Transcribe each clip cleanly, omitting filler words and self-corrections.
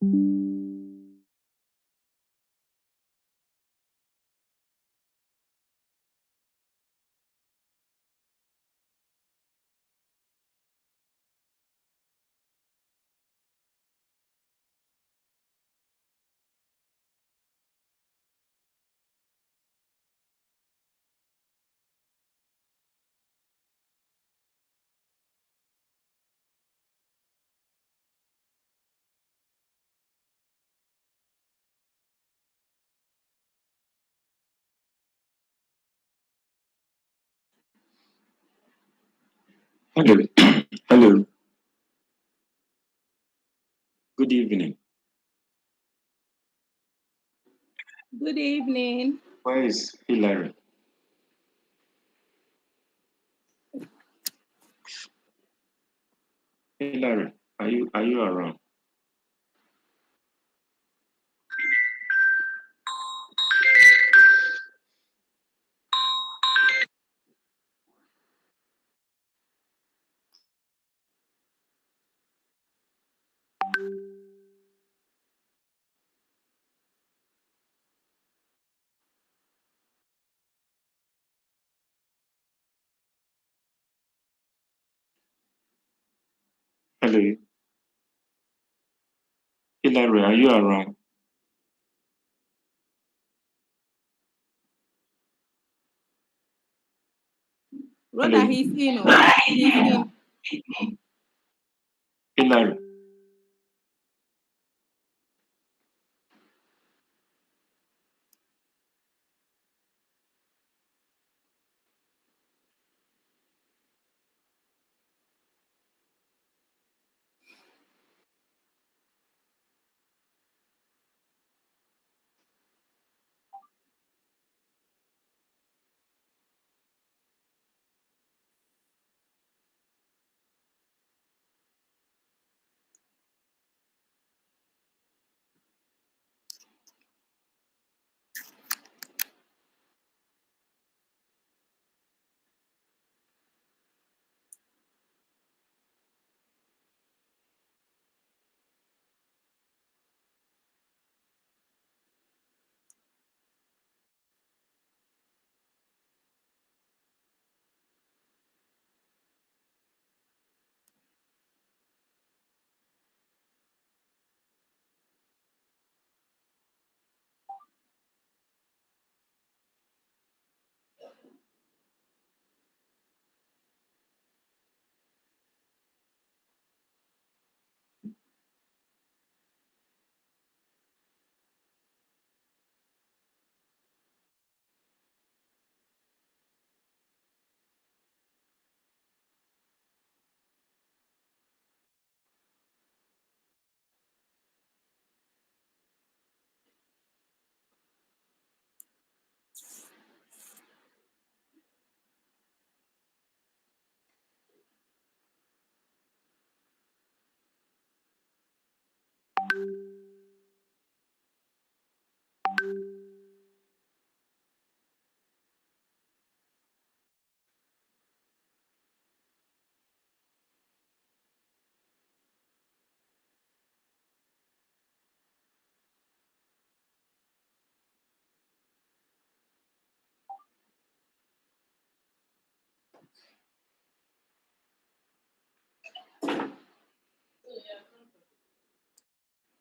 Hello. Hello. Good evening. Good evening. Where is Hillary? Hillary, are you around? Hello. Hillary, are you around? Brother, Hello. he's in. Oh, he's in. Hillary.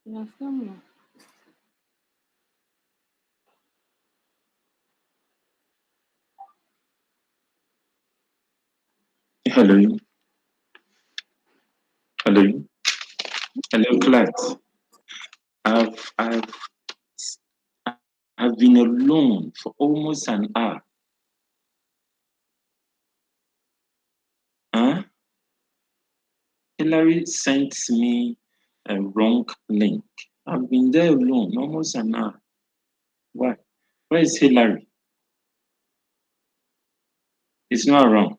Yeah, someone. Hello. Hello. Hello, class. I've I've I've been alone for almost an hour. Huh? Hillary sent me a wrong link. I've been there alone almost an hour. Why? Where is Hillary? It's not around.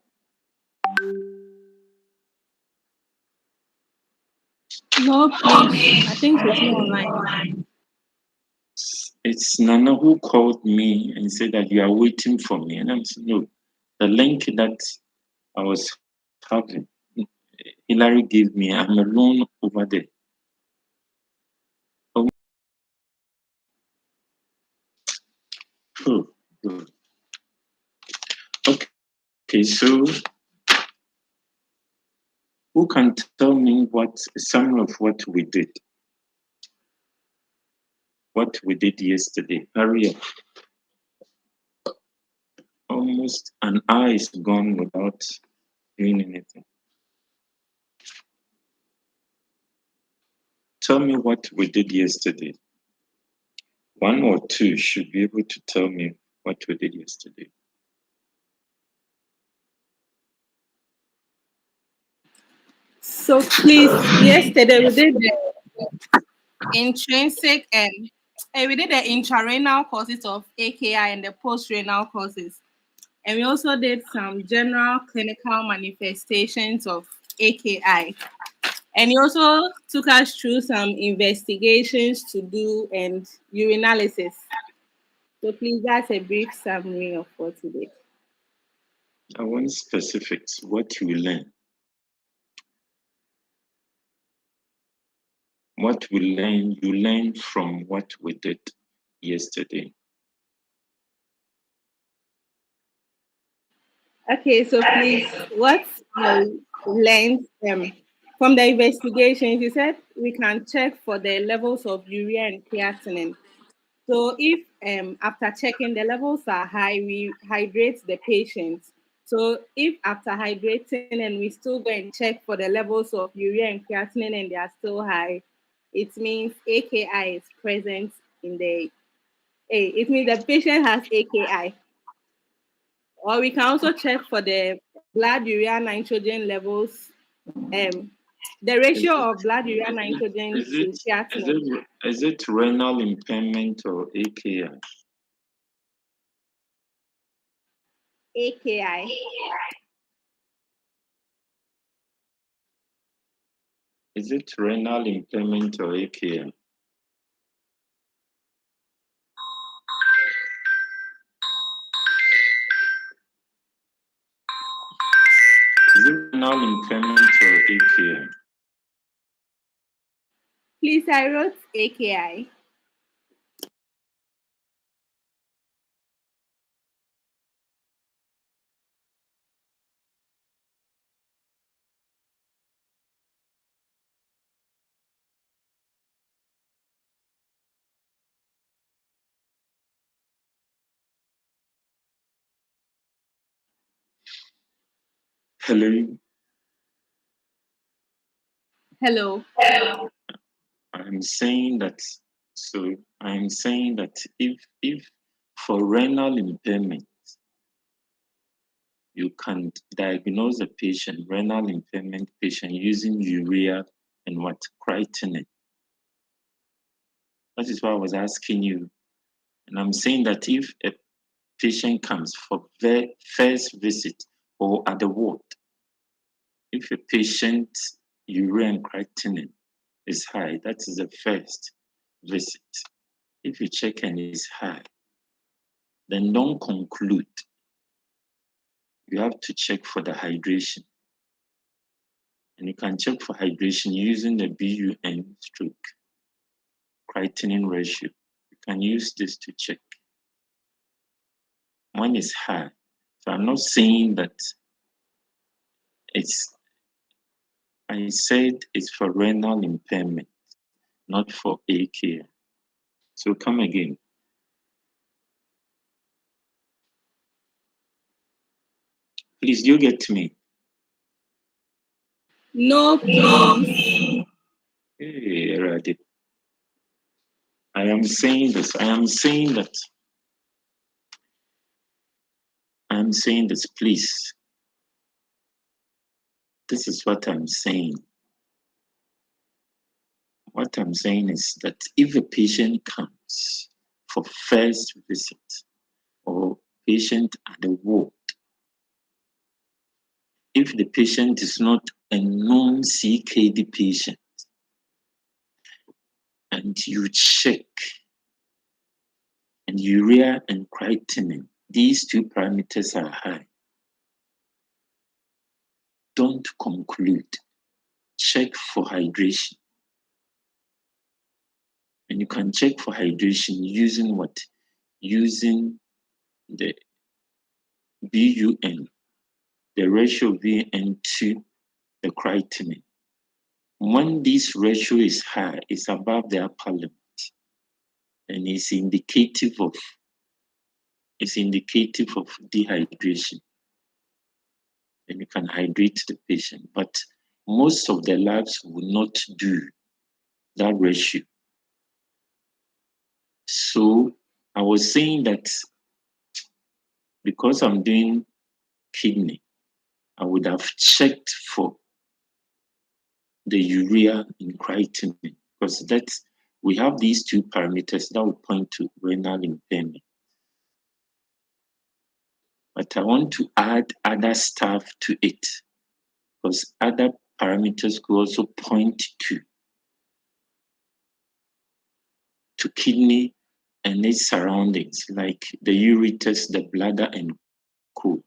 No, please. I think she's not online. It's Nana who called me and said that you are waiting for me. And I'm saying, no, the link that I was having, Hillary gave me, I'm alone over there. Okay, so who can tell me what some of what we did? What we did yesterday? Hurry up. Almost an hour is gone without doing anything. Tell me what we did yesterday. One or two should be able to tell me what we did yesterday. So please, yesterday we did the intrinsic and we did the intrarenal causes of AKI and the postrenal causes. And we also did some general clinical manifestations of AKI. And he also took us through some investigations to do and urinalysis. So please, that's a brief summary of what we did. I want specifics, what you learn. What we learn, you learn from what we did yesterday. Okay, so please, what you learned from the investigations, you said we can check for the levels of urea and creatinine. So if after checking the levels are high, we hydrate the patient. So if after hydrating and we still go and check for the levels of urea and creatinine and they are still high, it means AKI is present in the it means the patient has AKI. Or we can also check for the blood urea nitrogen levels, the ratio of blood urea nitrogen Is to creatinine. is it renal impairment or AKI? AKI. Is it renal impairment or AKI? Is it renal impairment or AKI? Please, I wrote AKI. Hello. Hello. I'm saying that if for renal impairment you can diagnose a patient, renal impairment patient, using urea and what? Creatinine. That is why I was asking you. And I'm saying that if a patient comes for the first visit or at the ward, if a patient urea and creatinine is high, that is the first visit. If you check and it's high, then don't conclude. You have to check for the hydration. And you can check for hydration using the BUN stroke creatinine ratio. You can use this to check. One is high. So I'm not saying that I said it's for renal impairment, not for AKI. So come again. Please, do you get me? No, please. Hey, Radit. I am saying this. Please. This is what I'm saying. What I'm saying is that if a patient comes for first visit or patient at the ward, if the patient is not a known CKD patient and you check and urea and creatinine, these two parameters are high, don't conclude. Check for hydration. And you can check for hydration using what? Using the BUN the ratio of VN to the creatinine. When this ratio is high, it's above the upper limit, and it's indicative of dehydration. And you can hydrate the patient, but most of the labs will not do that ratio. So I was saying that because I'm doing kidney, I would have checked for the urea in creatinine, because we have these two parameters that will point to renal impairment. But I want to add other stuff to it, because other parameters could also point to kidney and its surroundings, like the ureters, the bladder, and co. You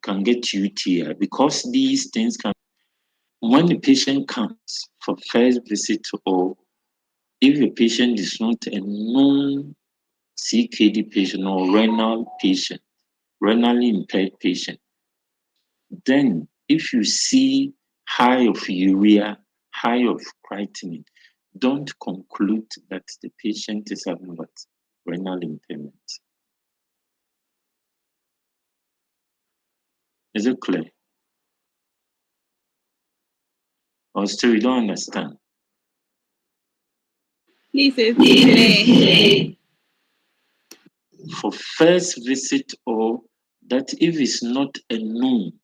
can get UTI, because these things can, when the patient comes for first visit, or if the patient is not a known CKD patient or renally impaired patient, then if you see high of urea, high of creatinine, don't conclude that the patient is having what? Renal impairment. Is it clear? Or still you don't understand? Please, it's clear. For first visit, or that if it's not a known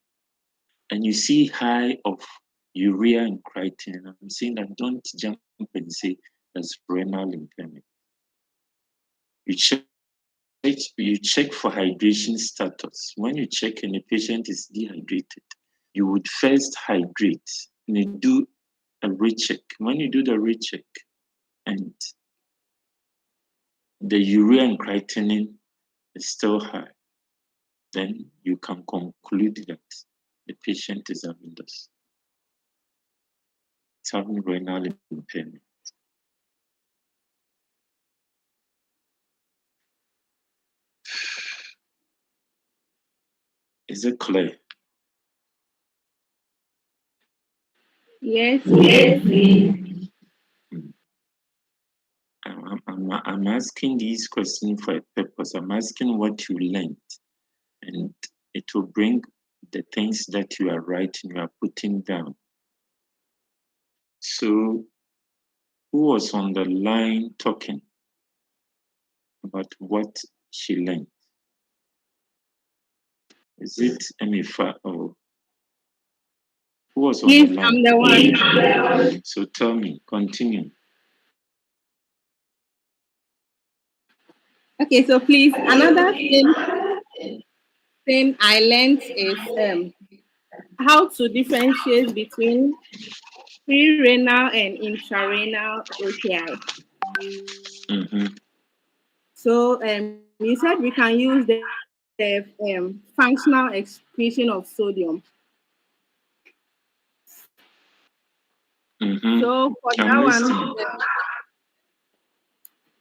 and you see high of urea and creatinine, I'm saying that don't jump and say that's renal impairment. You check for hydration status. When you check and the patient is dehydrated, you would first hydrate and you do a recheck. When you do the recheck and the urea and creatinine is still high, then you can conclude that the patient is having this. It's having renal impairment. Is it clear? Yes. I'm asking these questions for a purpose. I'm asking what you learned, and it will bring the things that you are writing, you are putting down. So, who was on the line talking about what she learned? Is it Emifa, or who was on Yes, the line? I'm the one. So tell me, continue. Okay, so please, another thing I learned is how to differentiate between pre-renal and intrarenal AKI. Mm-hmm. So you said we can use the functional excretion of sodium. Mm-hmm. So for I'm that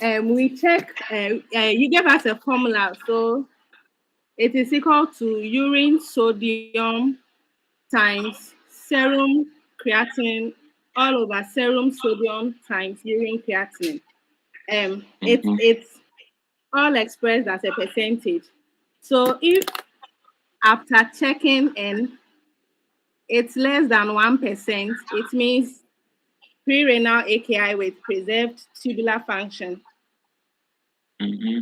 one, we check. You gave us a formula, so it is equal to urine sodium times serum creatinine all over serum sodium times urine creatinine. It's all expressed as a percentage. So if after checking in it's less than 1%, it means pre-renal AKI with preserved tubular function. Mm-hmm.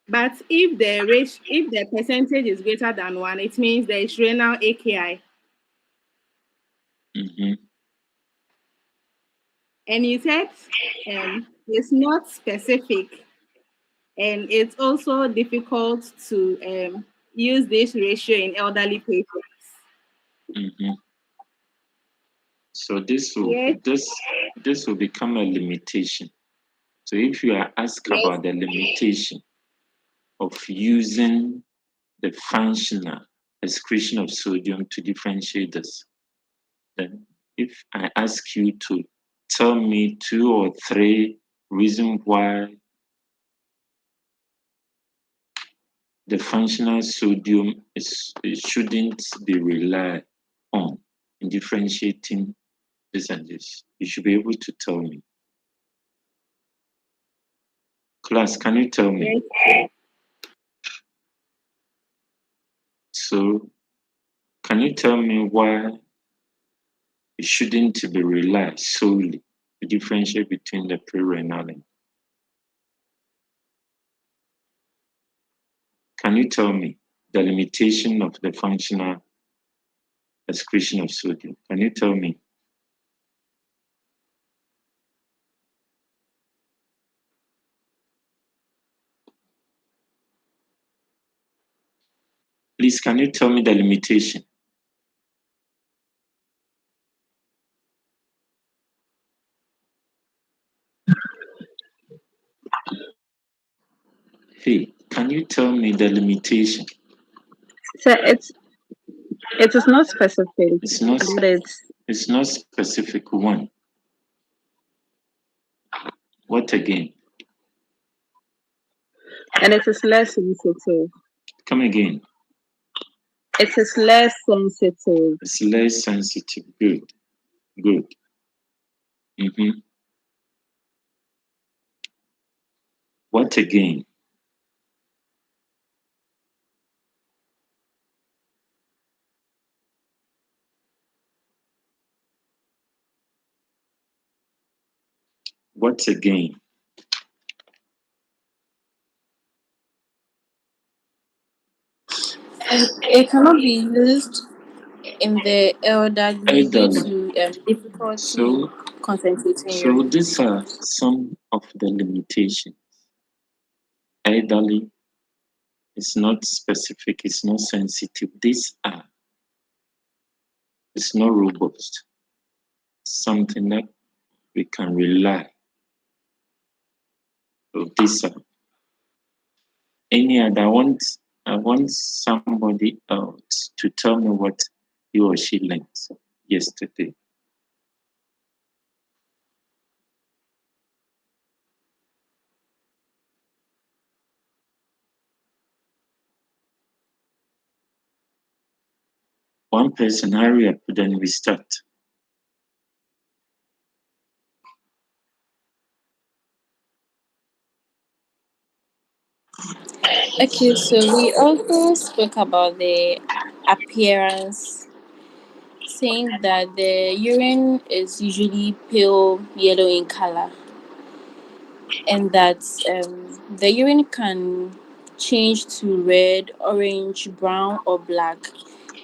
But if the percentage is greater than 1, it means there is renal AKI. Mm-hmm. And you said it's not specific, and it's also difficult to use this ratio in elderly patients. Mm-hmm. So this Yes. will become a limitation. So if you are asked Yes. about the limitation of using the functional excretion of sodium to differentiate this, then if I ask you to tell me 2 or 3 reasons why the functional sodium it shouldn't be relied on in differentiating this and this? You should be able to tell me. Class, can you tell me? Yes. So, can you tell me why it shouldn't be relied solely to differentiate between the pre-renal and can you tell me the limitation of the functional excretion of sodium? Can you tell me? Please, can you tell me the limitation? Hey, can you tell me the limitation? So it is not specific, It's not but it's not specific one. What again? and it is less sensitive. Come again. It is less sensitive. It's less sensitive. Good. Good. Mm-hmm. What again? What again? It cannot be used in the elderly due Elderly. to difficulty So concentrating so urine. these are some of the limitations. Elderly is not specific, it's not sensitive. These are it's not robust. Something that we can rely. So these are any other I want somebody else to tell me what he or she learned yesterday. One person, hurry up, then we start. Okay, so we also spoke about the appearance, saying that the urine is usually pale yellow in color, and that the urine can change to red, orange, brown, or black.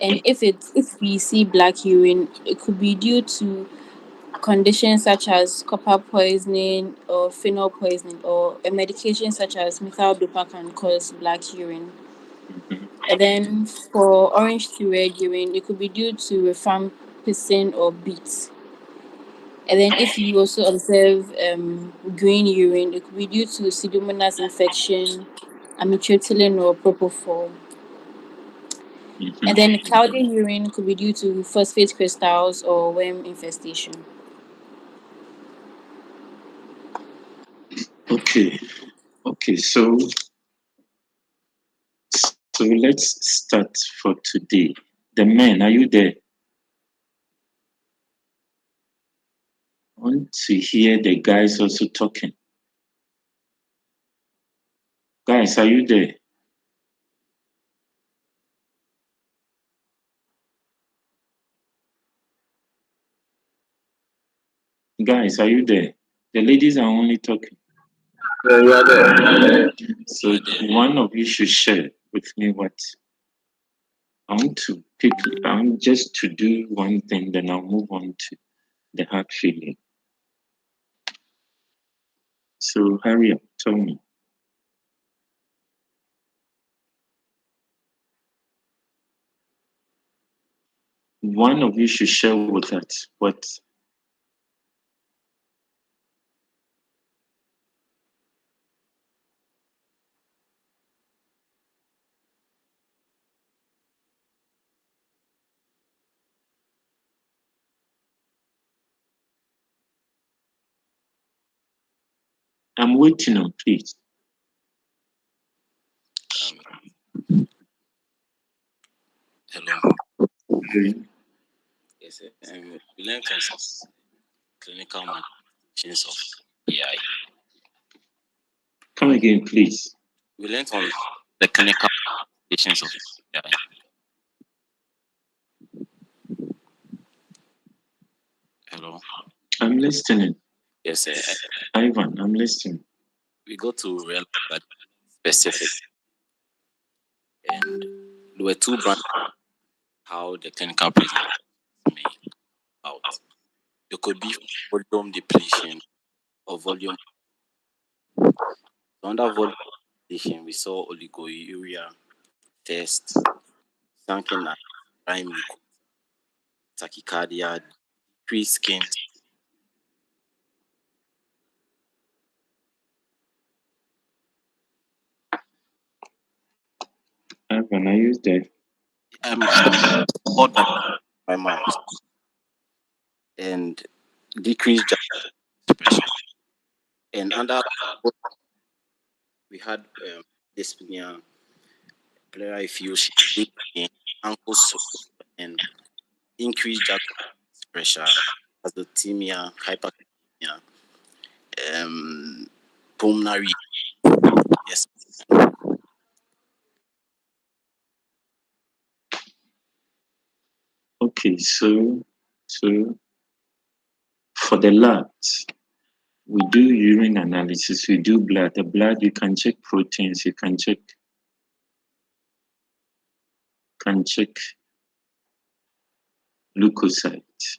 And if we see black urine, it could be due to conditions such as copper poisoning or phenol poisoning, or a medication such as methyl-dopa can cause black urine. Mhm. And then for orange to red urine, it could be due to rifampicin or beet. And then if you also observe green urine, it could be due to pseudomonas infection, amitriptyline or propofol. And Mhm. then cloudy urine could be due to phosphate crystals or worm infestation. Okay. Okay. So let's start for today. The men, are you there? I want to hear the guys also talking. Guys, are you there? Guys, are you there? The ladies are only talking. Yeah, you are there. So one of you should share with me what I want to pick. I want just to do one thing, then I'll move on to the heart feeling. So hurry up, tell me. One of you should share with us what I'm waiting on, please. doing? Yes, we learned on some clinical manifestations of AKI. Come again, please. We learned on the clinical manifestations of AKI. Hello. I'm listening. Yes, sir. Ivan, I'm listening. We got to realize that specific, and there were two branches how the clinical presentation may out. There could be volume depletion or volume. So under volume depletion, we saw oliguria, thirst, sunken eye, dry mucosa, tachycardia, decreased skin. Ivan, are you there? Hold my mouth and decreased expression. And under we had dyspnea, pleural effusion, ankle sore, and increased pressure, azotemia, hyperkalemia, pulmonary. Yes. Okay, so for the labs, we do urine analysis, we do blood. The blood, you can check proteins, you can check leukocytes.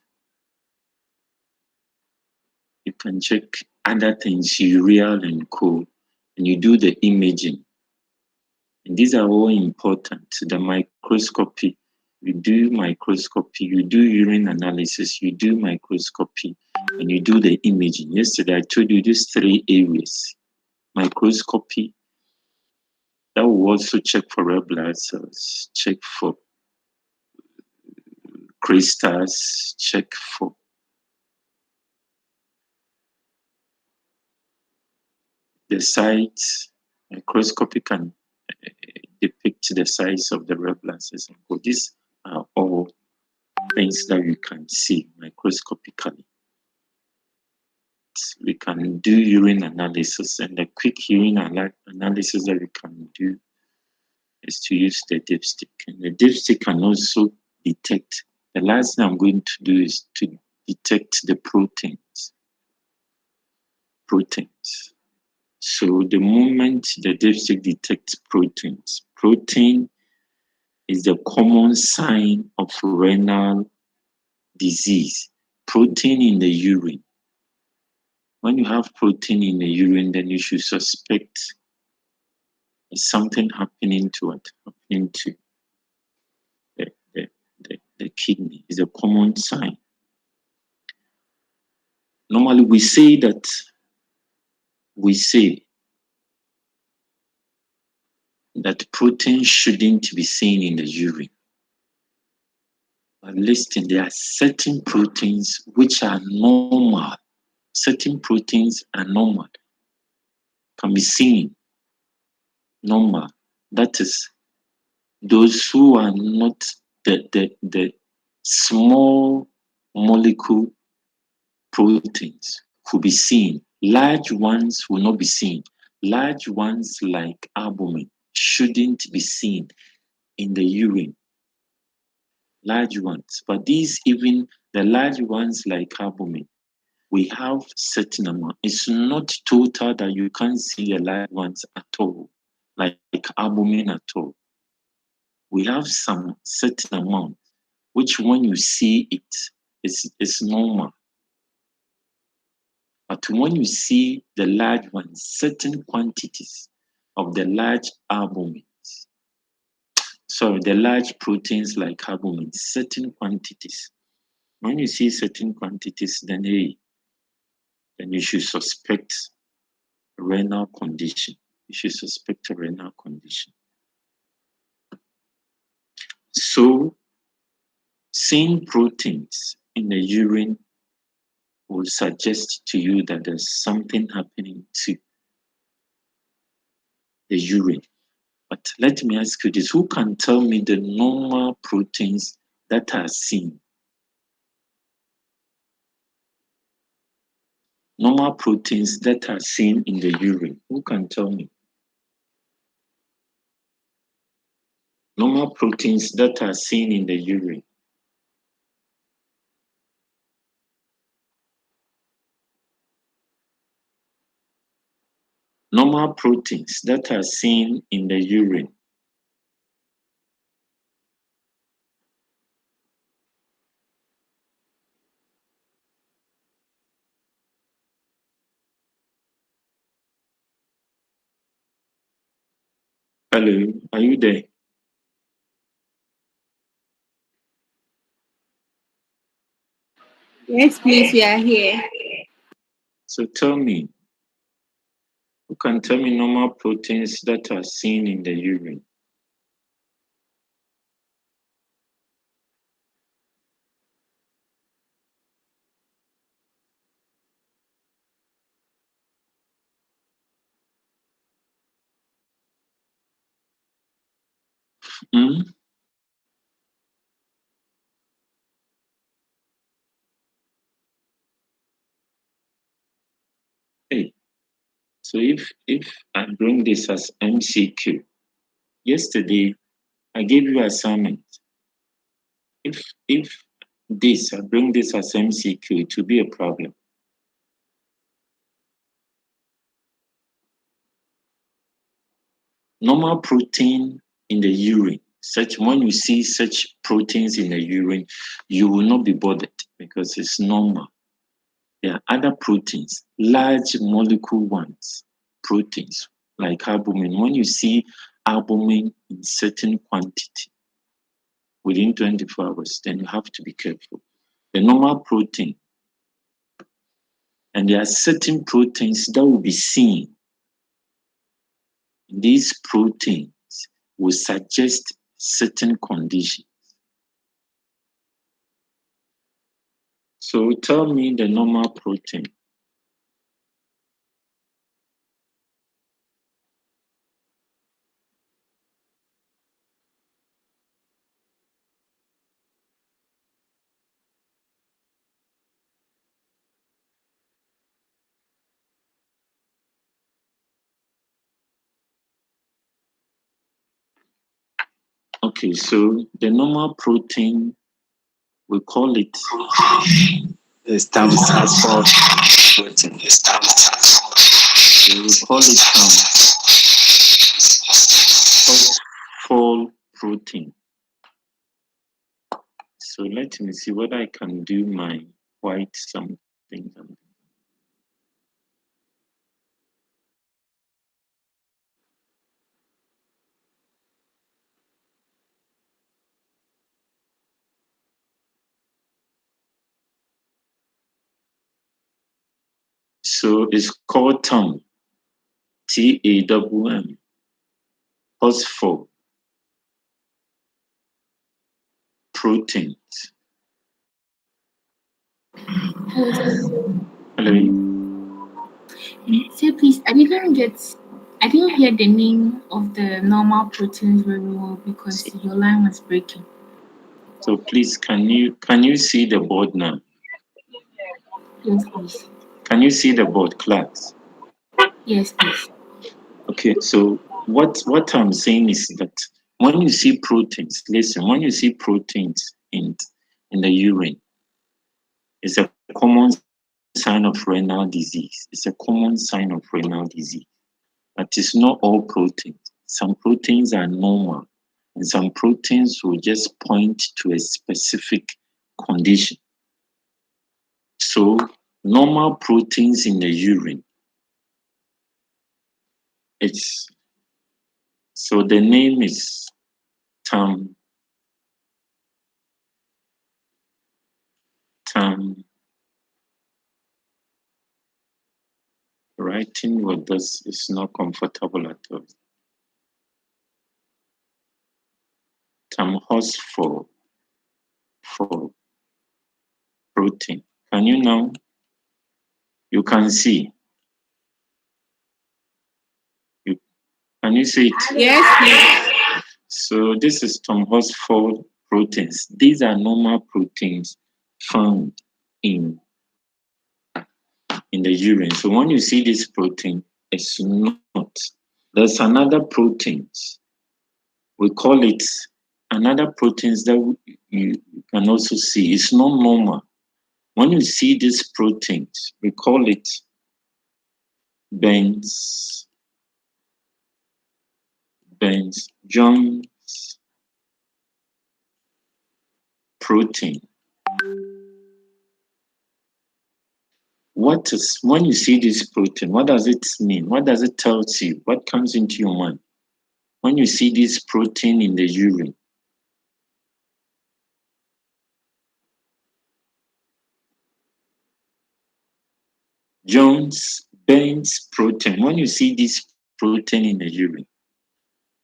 You can check other things, urea and co, and you do the imaging. And these are all important. The microscopy, you do microscopy, you do urine analysis, you do microscopy, and you do the imaging. Yesterday, I told you these 3 areas. Microscopy, that will also check for red blood cells, check for crystals, check for the size. Microscopy can depict the size of the red blood cells. So these are all things that you can see microscopically. We can do urine analysis, and the quick urine analysis that we can do is to use the dipstick. And the dipstick can also detect, the last thing I'm going to do is to detect the proteins. So the moment the dipstick detects proteins, protein is the common sign of renal disease. Protein in the urine. When you have protein in the urine, then you should suspect something happening to it, happening to the kidney. Is a common sign. Normally, we say that protein shouldn't be seen in the urine. But listen, there are certain proteins which are normal. Certain proteins are normal, can be seen normal. That is, those who are not the small molecule proteins could be seen. Large ones will not be seen. Large ones like albumin shouldn't be seen in the urine. Large ones. But these, even the large ones like albumin, we have certain amount. It's not total that you can't see the large ones at all, like albumin at all. We have some certain amount, which when you see it, it's normal. But when you see the large ones, certain quantities of the large albumins, the large proteins like albumin, certain quantities. When you see certain quantities, then you should suspect a renal condition. You should suspect a renal condition. So, seeing proteins in the urine will suggest to you that there's something happening to the urine. But let me ask you this, who can tell me the normal proteins that are seen. Normal proteins that are seen in the urine. Who can tell me? Normal proteins that are seen in the urine. Normal proteins that are seen in the urine. Hello, are you there? Yes, please, we are here. So tell me, who can tell me normal proteins that are seen in the urine? Hmm? Hey, so if I bring this as MCQ, yesterday I gave you assignment. If I bring this as MCQ, it will be a problem. Normal protein in the urine. When you see such proteins in the urine, you will not be bothered because it's normal. There are other proteins, large molecule ones, proteins like albumin. When you see albumin in certain quantity within 24 hours, then you have to be careful. The normal protein, and there are certain proteins that will be seen. These proteins will suggest certain conditions. So tell me the normal protein. Okay, so the normal protein, we call it Phosphorus protein. we call it phosphol protein. So let me see whether I can do my white something. So it's called TAM, TAMM, phosphor proteins. Hello. Say please, I didn't hear the name of the normal proteins very well because your line was breaking. So please, can you see the board now? Yes, please. Can you see the board, class? Yes, please. Okay, so what I'm saying is that when you see proteins, listen, when you see proteins in the urine, it's a common sign of renal disease. It's a common sign of renal disease. But it's not all proteins. Some proteins are normal, and some proteins will just point to a specific condition. So normal proteins in the urine, so the name is TAM writing with this is not comfortable at all. TAM phosphor for protein. Can you now? You can see. Can you see it? Yes, please. So this is phosphor proteins. These are normal proteins found in the urine. So when you see this protein, it's not. There's another proteins. We call it another proteins that you can also see. It's not normal. When you see these proteins, we call it Benz Jones protein. What is, when you see this protein, what does it mean? What does it tell you? What comes into your mind when you see this protein in the urine? Jones-Benz protein. When you see this protein in the urine,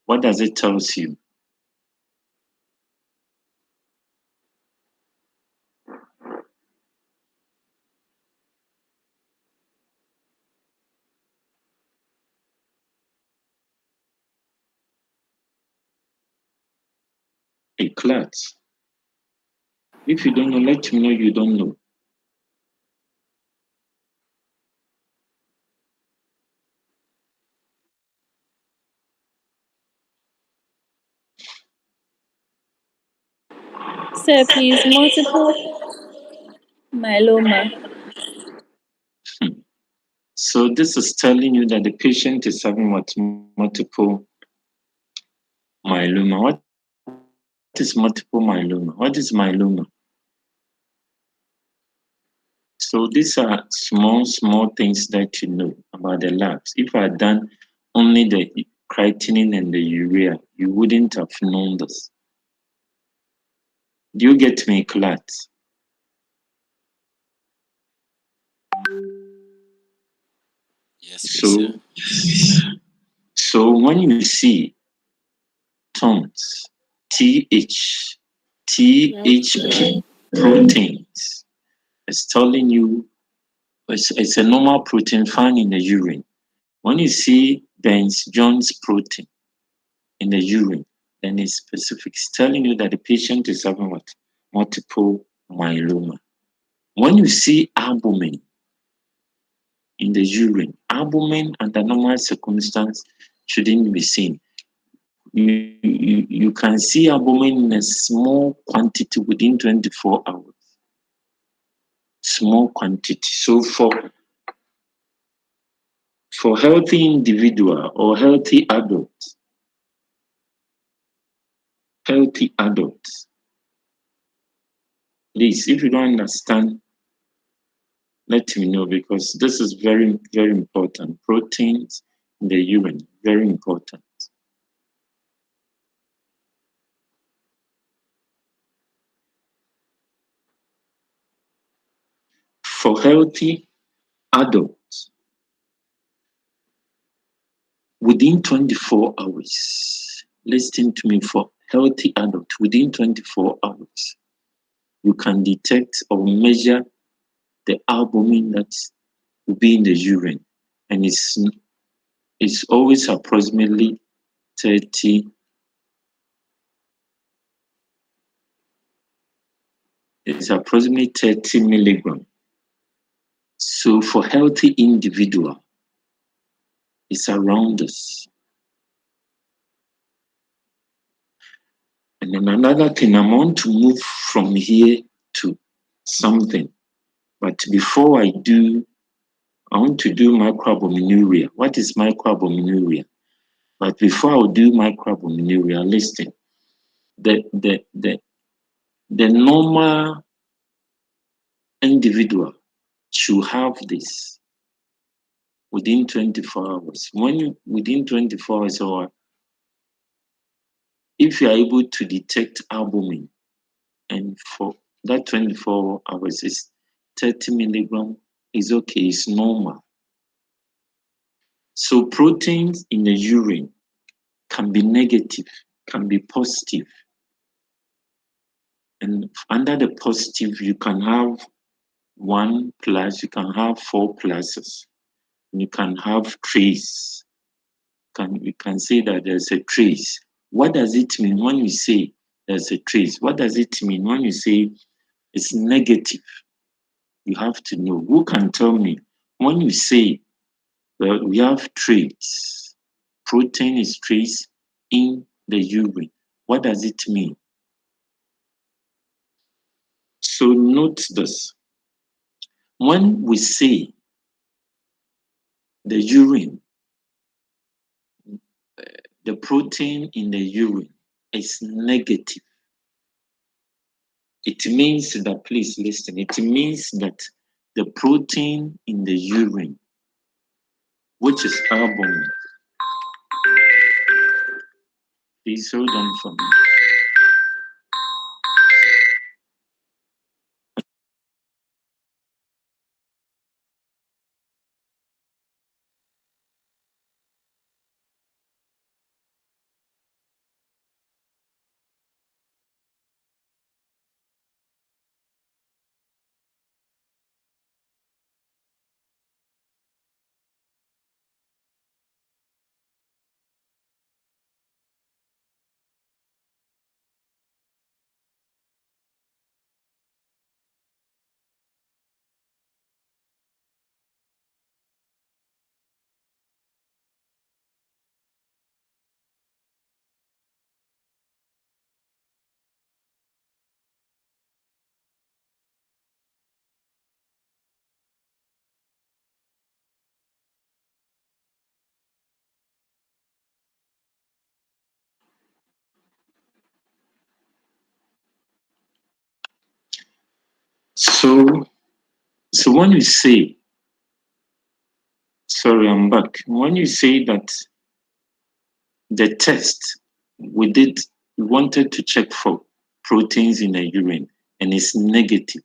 what does it tell you? A clot. If you don't know, let me know you don't know. Sir, please, multiple myeloma. So this is telling you that the patient is having what? Multiple myeloma. What is multiple myeloma? What is myeloma? So these are small things that you know about the labs. If I had done only the creatinine and the urea, you wouldn't have known this. Do you get me, class? Yes, please, sir. So when you see TONs, THP proteins, it's telling you it's a normal protein found in the urine. When you see Jones protein in the urine, then it's specific. It's telling you that the patient is having what? Multiple myeloma. When you see albumin in the urine, albumin under normal circumstances shouldn't be seen. You can see albumin in a small quantity within 24 hours. Small quantity. So for healthy individual or healthy adults, please, if you don't understand, let me know, because this is very, very important. Proteins in the urine, very important. For healthy adults, within 24 hours, listen to me, for healthy adults, within 24 hours, you can detect or measure the albumin that will be in the urine. And it's always approximately 30. It's approximately 30 milligram. So for healthy individual, it's around this. And then another thing, I want to move from here to something. But before I do, I want to do microalbuminuria. What is microalbuminuria? But before I do microalbuminuria, listen. The normal individual should have this within 24 hours. Within 24 hours, or if you are able to detect albumin, and for that 24 hours is 30 milligram, is okay, it's normal. So proteins in the urine can be negative, can be positive. And under the positive, you can have 1 plus, you can have 4 pluses. You can have trace. You can say that there's a trace. What does it mean when you say there's a trace. What does it mean when you say it's negative? You have to know. Who can tell me when you say, well, we have trace, protein is trace in the urine, what does it mean? So note this. When we say the urine, the protein in the urine is negative, it means that, please listen, it means that the protein in the urine, which is albumin, please hold on for me. So when you say, sorry, I'm back. When you say that the test we wanted to check for proteins in the urine and it's negative.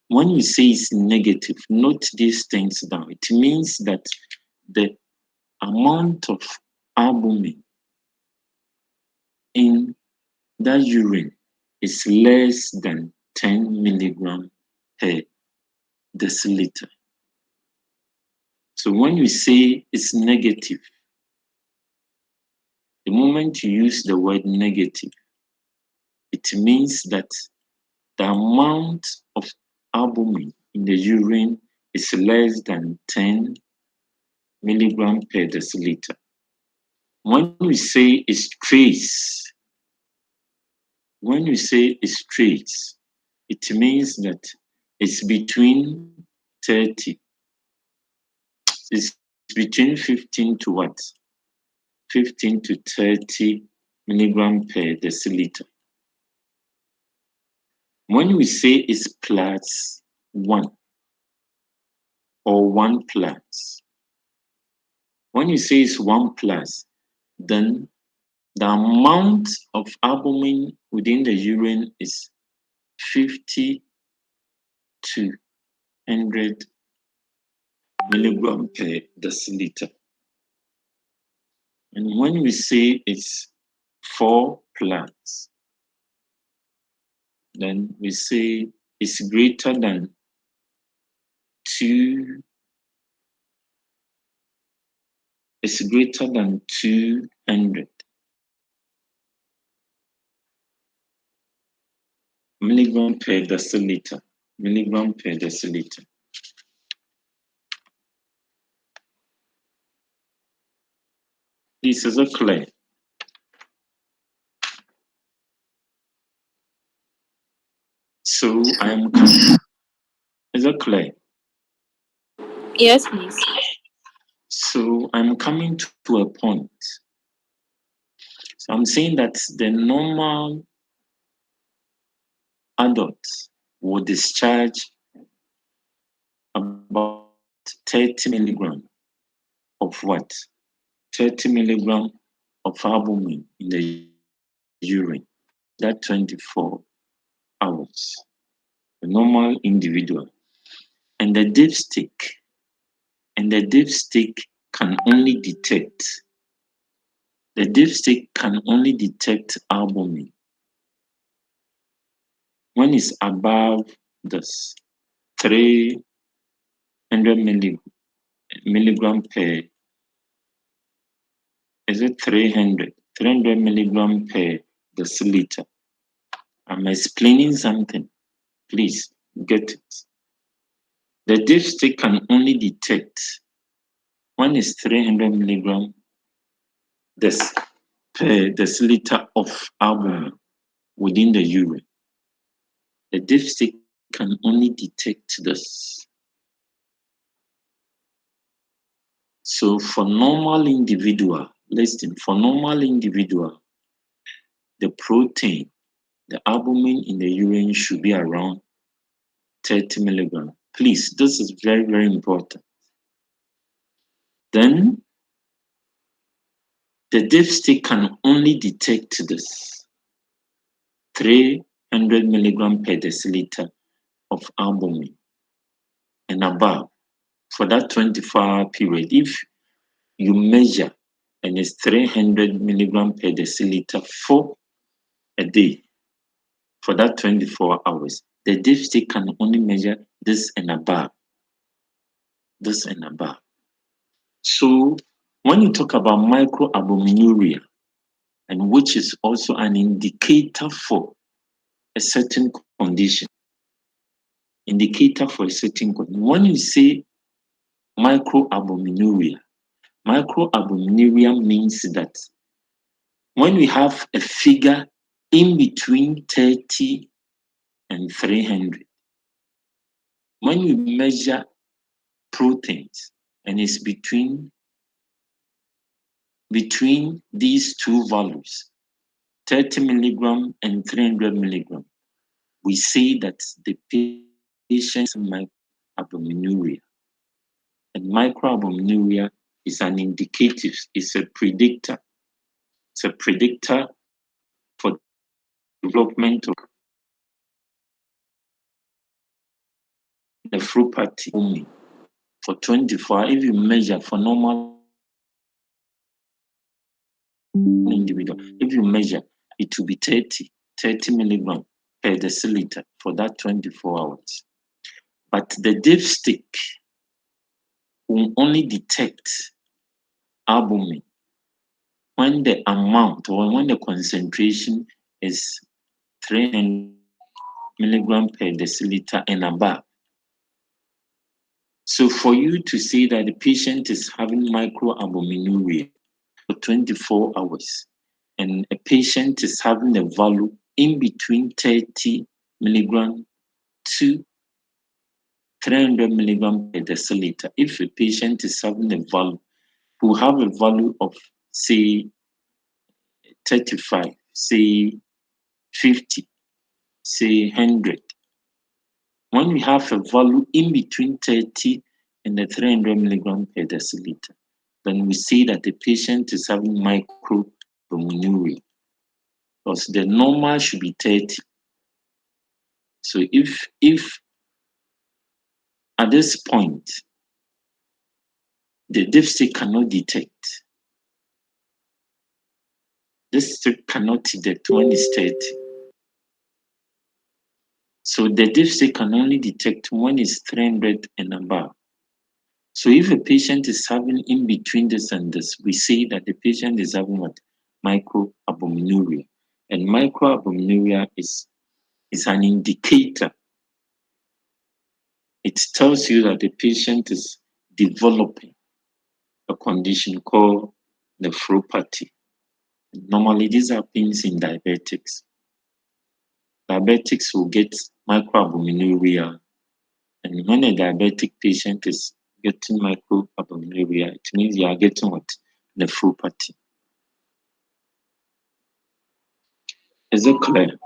When you say it's negative, note these things down. It means that the amount of albumin in that urine is less than 10 milligram per deciliter. So when you say it's negative, the moment you use the word negative, it means that the amount of albumin in the urine is less than 10 milligram per deciliter. When we say it's trace, it means that it's between 30, it's between 15 to what? 15 to 30 milligram per deciliter. When we say it's plus 1 or 1 plus, when you say it's 1 plus, then the amount of albumin within the urine is 50 to 100 milligram per deciliter. And when we say it's 4 plus, then we say it's greater than 200 milligram per deciliter. This is clear. So is it clear? Yes, please. So I'm coming to a point. So I'm saying that the normal adult will discharge about 30 milligram of what? 30 milligram of albumin in the urine, that 24 hours. The normal individual. And the dipstick can only detect albumin when it's above this 300 milligram per, is it 300 300 milligram per deciliter. I'm explaining something. Please get it. The dipstick can only detect when it's 300 milligram per deciliter of albumin within the urine. The dipstick can only detect this. So for normal individual, listen, for normal individual, the protein, the albumin in the urine should be around 30 milligram. Please, this is very, very important. Then the dipstick can only detect this 300 milligram per deciliter of albumin and above for that 24-hour period. If you measure and it's 300 milligram per deciliter for a day for that 24 hours, the dipstick can only measure this and above. This and above. So when you talk about microalbuminuria, and which is also an indicator for a certain condition, when you say microalbuminuria means that when we have a figure in between 30 and 300, when you measure proteins and it's between these two values, 30 milligram and 300 milligram, we say that the patient has microalbuminuria. And microalbuminuria is an indicative, it's a predictor. It's a predictor for development of nephropathy only. For 24, if you measure for normal individual, if you measure, it will be 30 milligram per deciliter for that 24 hours. But the dipstick will only detect albumin when the amount or when the concentration is 300 milligram per deciliter and above. So for you to say that the patient is having microalbuminuria for 24 hours and a patient is having a value in between 30 milligram to 300 milligram per deciliter, if a patient is having a value, who have a value of say 35, say 50, say 100, when we have a value in between 30 and the 300 milligram per deciliter, then we say that the patient is having microalbuminuria, because the normal should be 30. So if at this point the dipstick cannot detect, this cannot detect when it's 30. So the dipstick can only detect when it's 300 and above. So if a patient is having in between this and this, we say that the patient is having what? Microalbuminuria. And microalbuminuria is an indicator. It tells you that the patient is developing a condition called nephropathy. Normally, this happens in diabetics. Diabetics will get microalbuminuria, and when a diabetic patient is getting microalbuminuria, it means you are getting what? Nephropathy. Is it clear?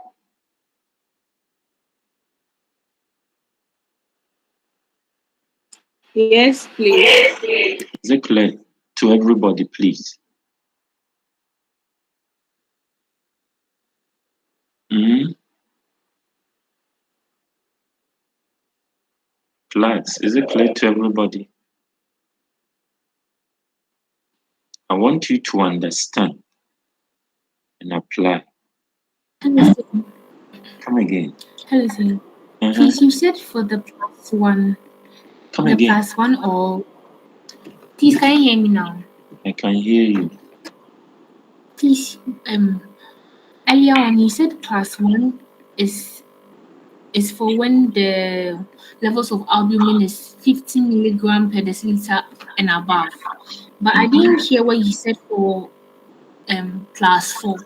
Yes, please. Is it clear to everybody, please? Class, is it clear to everybody? I want you to understand and apply. Hello, sir. Come again. Hello, sir. Please, you said for the plus one. Come The again. plus one or please can you hear me now? I can hear you. please, earlier on you said class 1 is for when the levels of albumin is 50 milligram per deciliter and above. But I didn't hear what you said for class 4.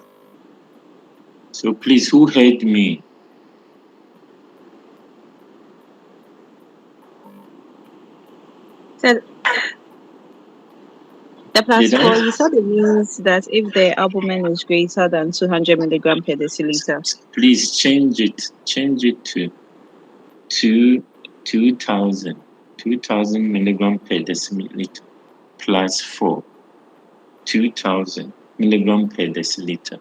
So please, who heard me? So the plus Did I? 4, you said it means that if the albumin is greater than 200 milligram per deciliter. Please change it. Change it to 2000 milligram per deciliter plus 4. 2000 milligram per deciliter.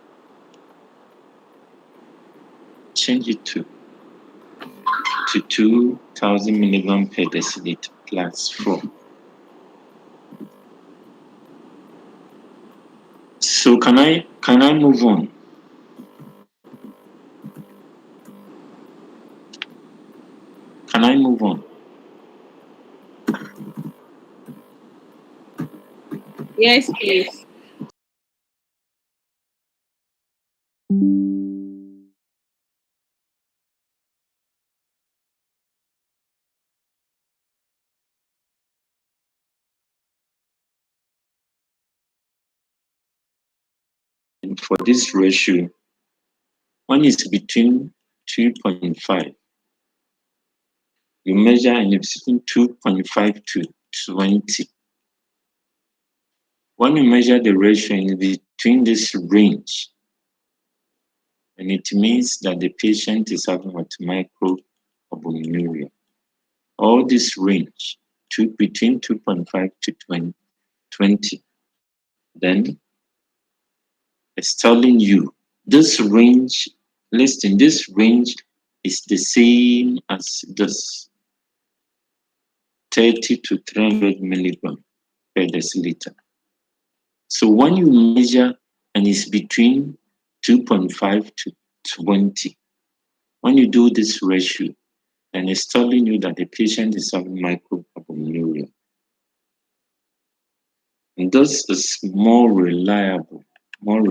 Change it to 2000 milligram per deciliter plus 4. So can I move on? Can I move on? Yes, please. And for this ratio, one is between 2.5. You measure and it's between 2.5 to 20. When you measure the ratio in between this range, and it means that the patient is having what microalbuminuria. All this range, between 2.5 to 20, then it's telling you this range, listen, this range is the same as this 30 to 300 milligram per deciliter. So when you measure and it's between 2.5 to 20, when you do this ratio, and it's telling you that the patient is having microalbuminuria. And this is more reliable, and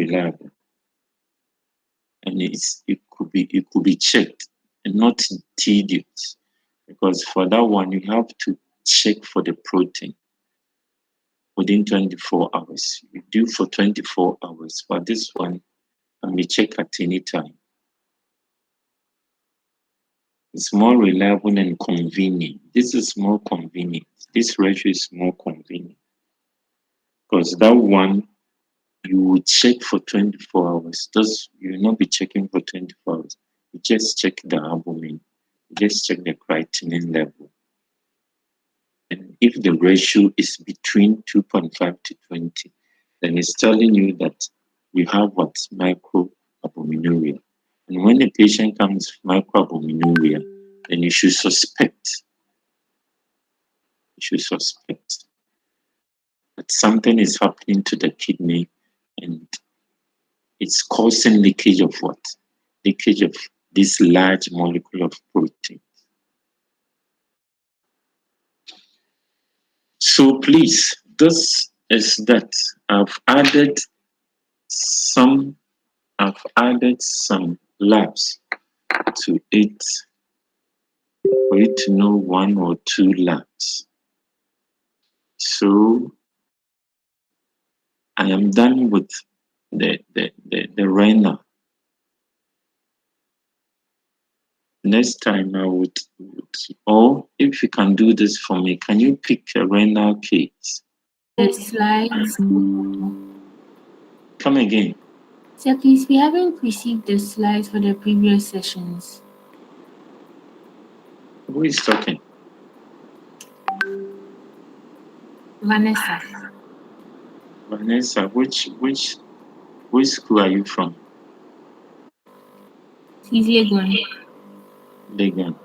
it could be checked and not tedious, because for that one you have to check for the protein within 24 hours. You do for 24 hours, but this one can be checked at any time. It's more reliable and convenient. This is more convenient. This ratio is more convenient because that one you would check for 24 hours. Thus, you will not be checking for 24 hours. You just check the albumin. You just check the creatinine level. And if the ratio is between 2.5 to 20, then it's telling you that you have what? Microalbuminuria. And when a patient comes with microalbuminuria, then you should suspect that something is happening to the kidney and it's causing leakage of what? Leakage of this large molecule of protein. So please, this is that. I've added some labs to it for you to know one or two labs. So I am done with the renal. Next time I would, or if you can do this for me, can you pick a renal case? The slides. Come again. So please, we haven't received the slides for the previous sessions. Who is talking? Vanessa. Vanessa, which school are you from? She's Legon. Legon.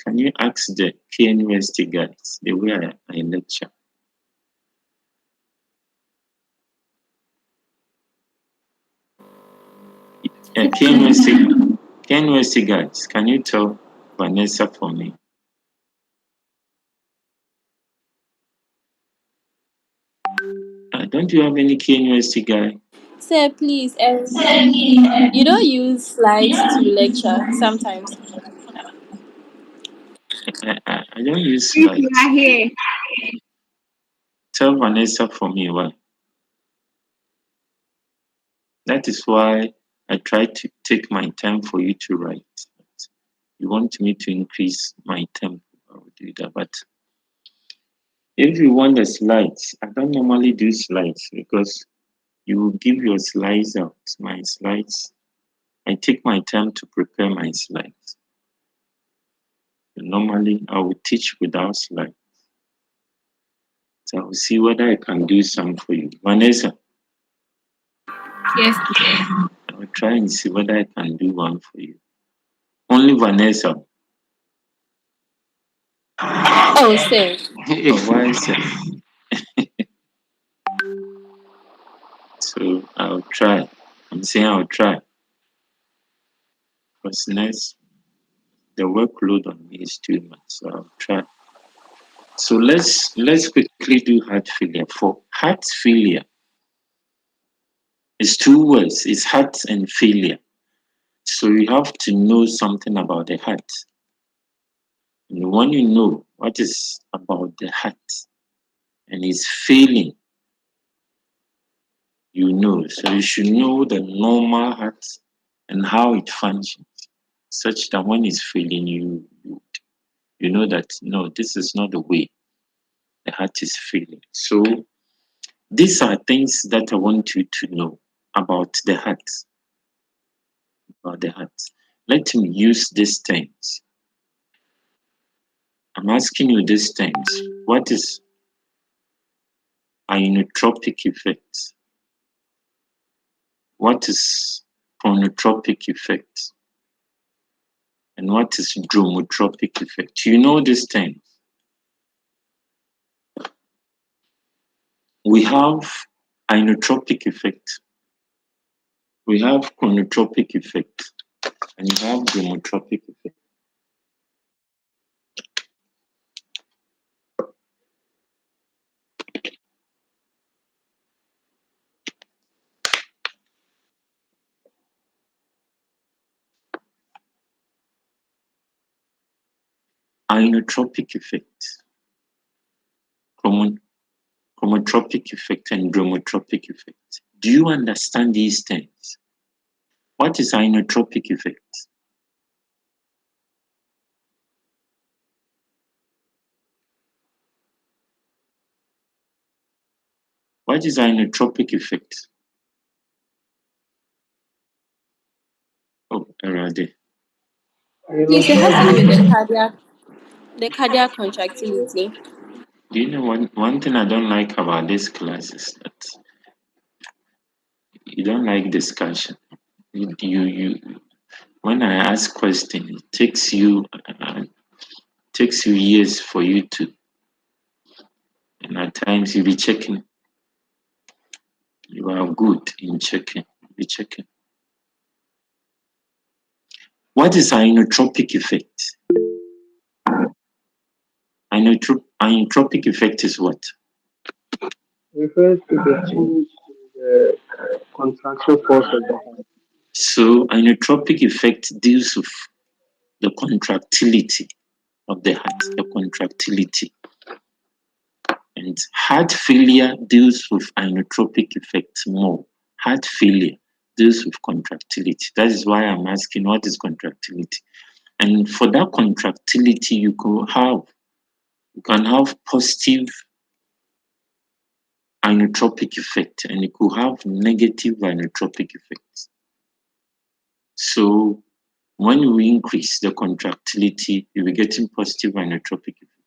Can you ask the KNUST guys the way I lecture? KNUST guys, can you tell Vanessa for me? I don't Don't you have any KNUST guy? Sir, please, you don't use slides to lecture sometimes. I don't use If you slides. are here, Tell Vanessa for me why. That is why I try to take my time for you to write. You want me to increase my tempo, I will do that. But if you want the slides, I don't normally do slides because you will give your slides out. My slides, I take my time to prepare my slides. Normally, I will teach without slides. So I will see whether I can do some for you. Vanessa, Yes. I will try and see whether I can do one for you. Only Vanessa. Oh, sir. Oh, why, sir? So I'll try. I'm saying I'll try. Because next, the workload on me is too much. So I'll try. So let's quickly do heart failure. For heart failure, it's two words. It's heart and failure. So you have to know something about the heart. And when you know what is about the heart and it's failing, you know. So you should know the normal heart and how it functions, such that when it's failing, you know that no, this is not the way the heart is feeling. So these are things that I want you to know about the heart. About the heart. Let me use these terms. I'm asking you these terms. What is inotropic effect? What is ponotropic effect? And what is dromotropic effect? You know these terms. We have inotropic effect. We have chronotropic effect. And you have dromotropic effect. Inotropic effect, chromotropic effect, and dromotropic effect. Do you understand these terms? What is inotropic effect? What is inotropic effect? Oh, already. Please, it has to do with the cardiac contractility. Do you know one thing I don't like about this class is that you don't like discussion. You when I ask question, it takes you years for you to, and at times you be checking. You are good in checking. Be checking. What is inotropic effect? Inotropic effect is what? Refers to the change in the contraction force of the heart. So inotropic effect deals with the contractility of the heart, the contractility. And heart failure deals with inotropic effect more. Heart failure deals with contractility. That is why I'm asking what is contractility. And for that contractility, you can have positive inotropic effect and you could have negative inotropic effect. So when you increase the contractility, you'll be getting positive inotropic effect.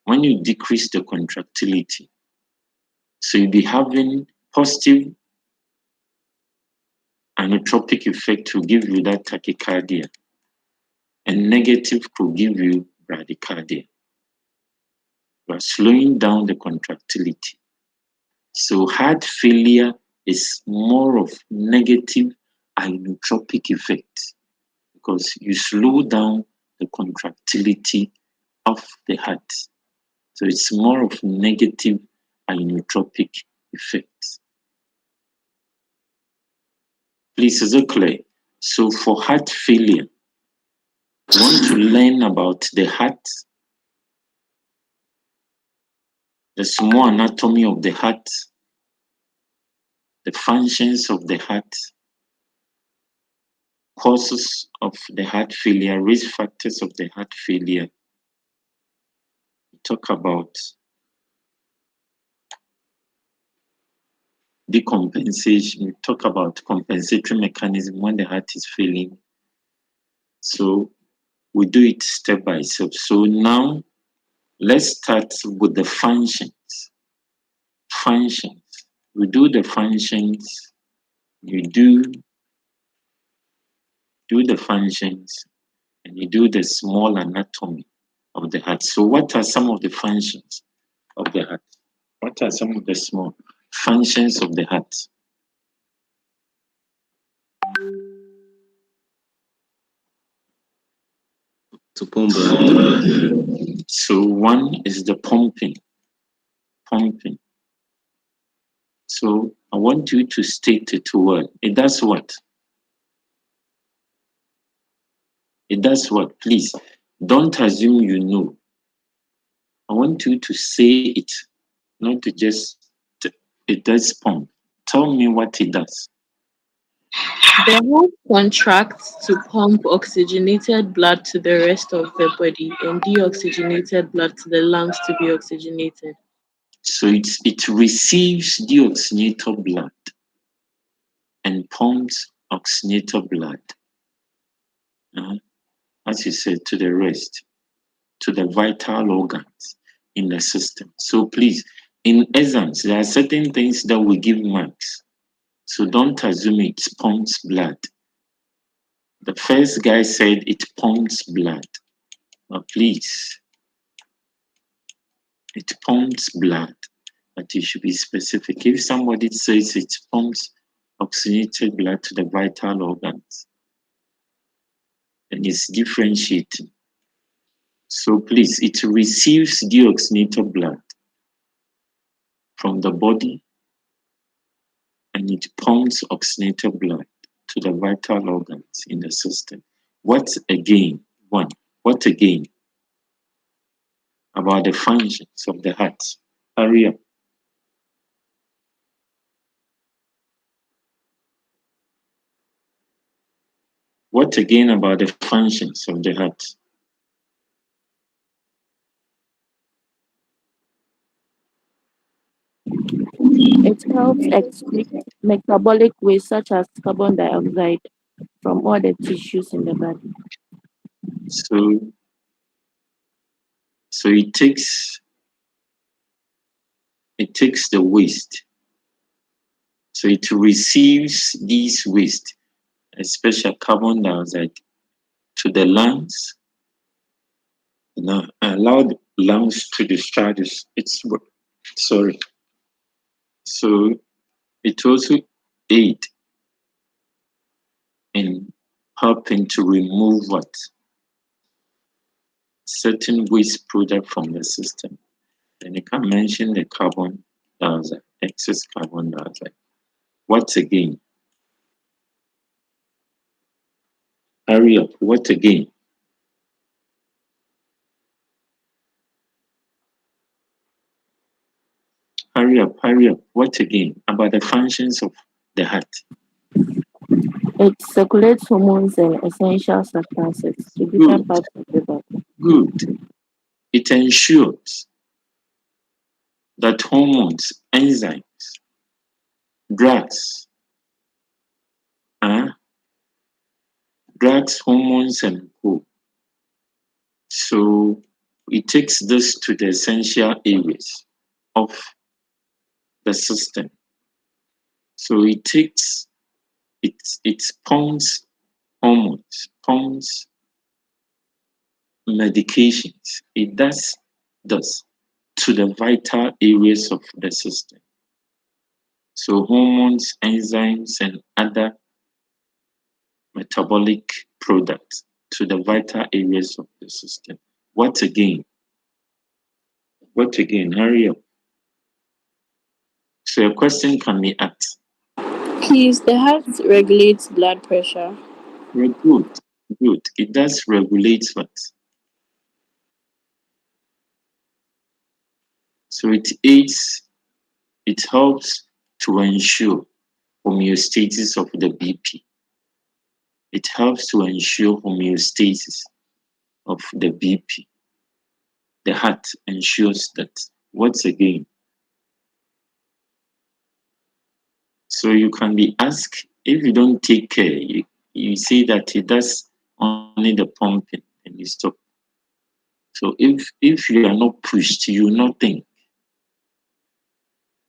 When you decrease the contractility, so you'll be having positive inotropic effect to give you that tachycardia, and negative could give you bradycardia. You are slowing down the contractility. So heart failure is more of negative inotropic effect because you slow down the contractility of the heart. So it's more of negative inotropic effect. Please, is it clear? So for heart failure, you want to learn about the heart, the small anatomy of the heart, the functions of the heart, causes of the heart failure, risk factors of the heart failure. We talk about decompensation, we talk about compensatory mechanism when the heart is failing. So we do it step by step. So now let's start with the functions. Functions. We do the functions. You do the functions, and you do the small anatomy of the heart. So what are some of the functions of the heart? What are some of the small functions of the heart? To pump blood. So one is the pumping. So I want you to state it well. It does what? It does what? Please, don't assume you know. I want you to say it, not to just, it does pump. Tell me what it does. The heart contracts to pump oxygenated blood to the rest of the body and deoxygenated blood to the lungs to be oxygenated. So it receives deoxygenated blood and pumps oxygenated blood, as you said, to the rest, to the vital organs in the system. So please, in exams, there are certain things that we give marks. So don't assume it pumps blood. The first guy said it pumps blood. Now please, it pumps blood, but you should be specific. If somebody says it pumps oxygenated blood to the vital organs, then it's differentiating. So please, it receives deoxygenated blood from the body and it pumps oxygenated blood to the vital organs in the system. What again? One, what again about the functions of the heart? Hurry up. What again about the functions of the heart? It helps excrete metabolic waste such as carbon dioxide from all the tissues in the body. So it takes the waste. So it receives these waste, especially carbon dioxide, to the lungs, and allow the lungs to discharge its sorry. So it also aid in helping to remove what? Certain waste product from the system. And you can mention the carbon dioxide, excess carbon dioxide. What again? Hurry up. What again? Hurry up. What again? About the functions of the heart. It circulates hormones and essential substances to different parts of the body. Good. It ensures that hormones, enzymes, drugs, hormones, and co. So it takes this to the essential areas of the system. So it takes it pumps hormones, pumps medications. It does to the vital areas of the system. So hormones, enzymes, and other metabolic products to the vital areas of the system. What again? Hurry up. So a question can be asked. Please, the heart regulates blood pressure. Well, good. It does regulate what? So it helps to ensure homeostasis of the BP. It helps to ensure homeostasis of the BP. The heart ensures that. Once again, so you can be asked, if you don't take care, you say that it does only the pumping and you stop. So if you are not pushed, you will not think.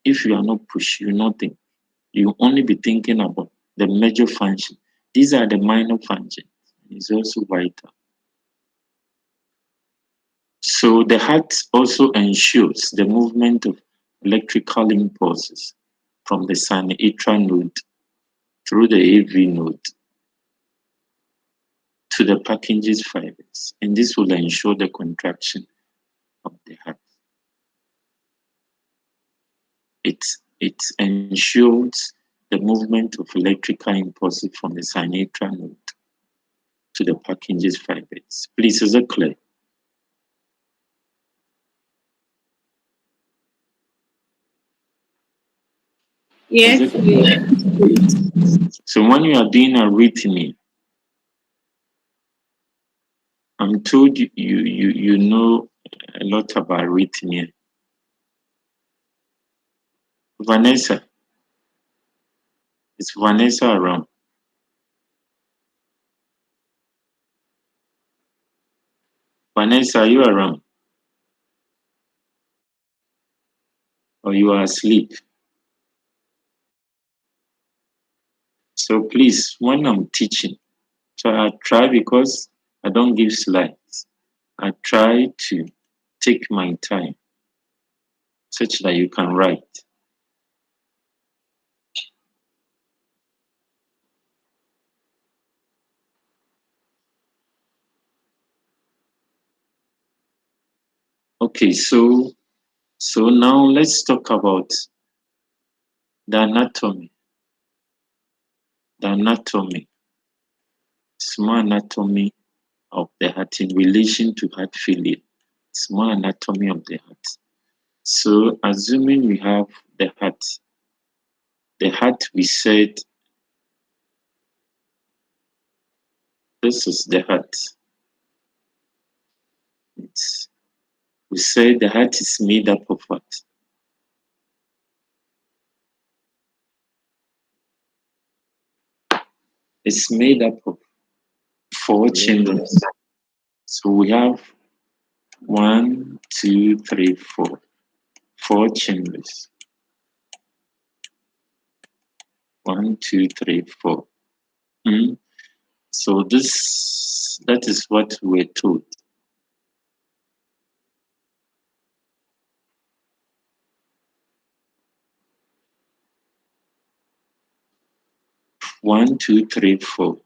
If you are not pushed, you will not think. You will only be thinking about the major function. These are the minor functions. It's also vital. So the heart also ensures the movement of electrical impulses from the sinoatrial node through the AV node to the Purkinje's fibers, and this will ensure the contraction of the heart. It ensures the movement of electrical impulses from the sinoatrial node to the Purkinje's fibers. Please, is it clear? Yes, Is it clear? So when you are doing arrhythmia, I'm told you know a lot about arrhythmia. Vanessa, is Vanessa around? Vanessa, are you around? Or you are asleep? So please, when I'm teaching, I try, because I don't give slides. I try to take my time such that you can write. Okay, so now let's talk about the anatomy. The anatomy, small anatomy of the heart in relation to heart failure. Small anatomy of the heart. So assuming we have the heart we said, this is the heart. We said the heart is made up of what? It's made up of 4 chambers. So we have 1, 2, 3, 4. 4 chambers. 1, 2, 3, 4. So that is what we're told. One, two, three, four.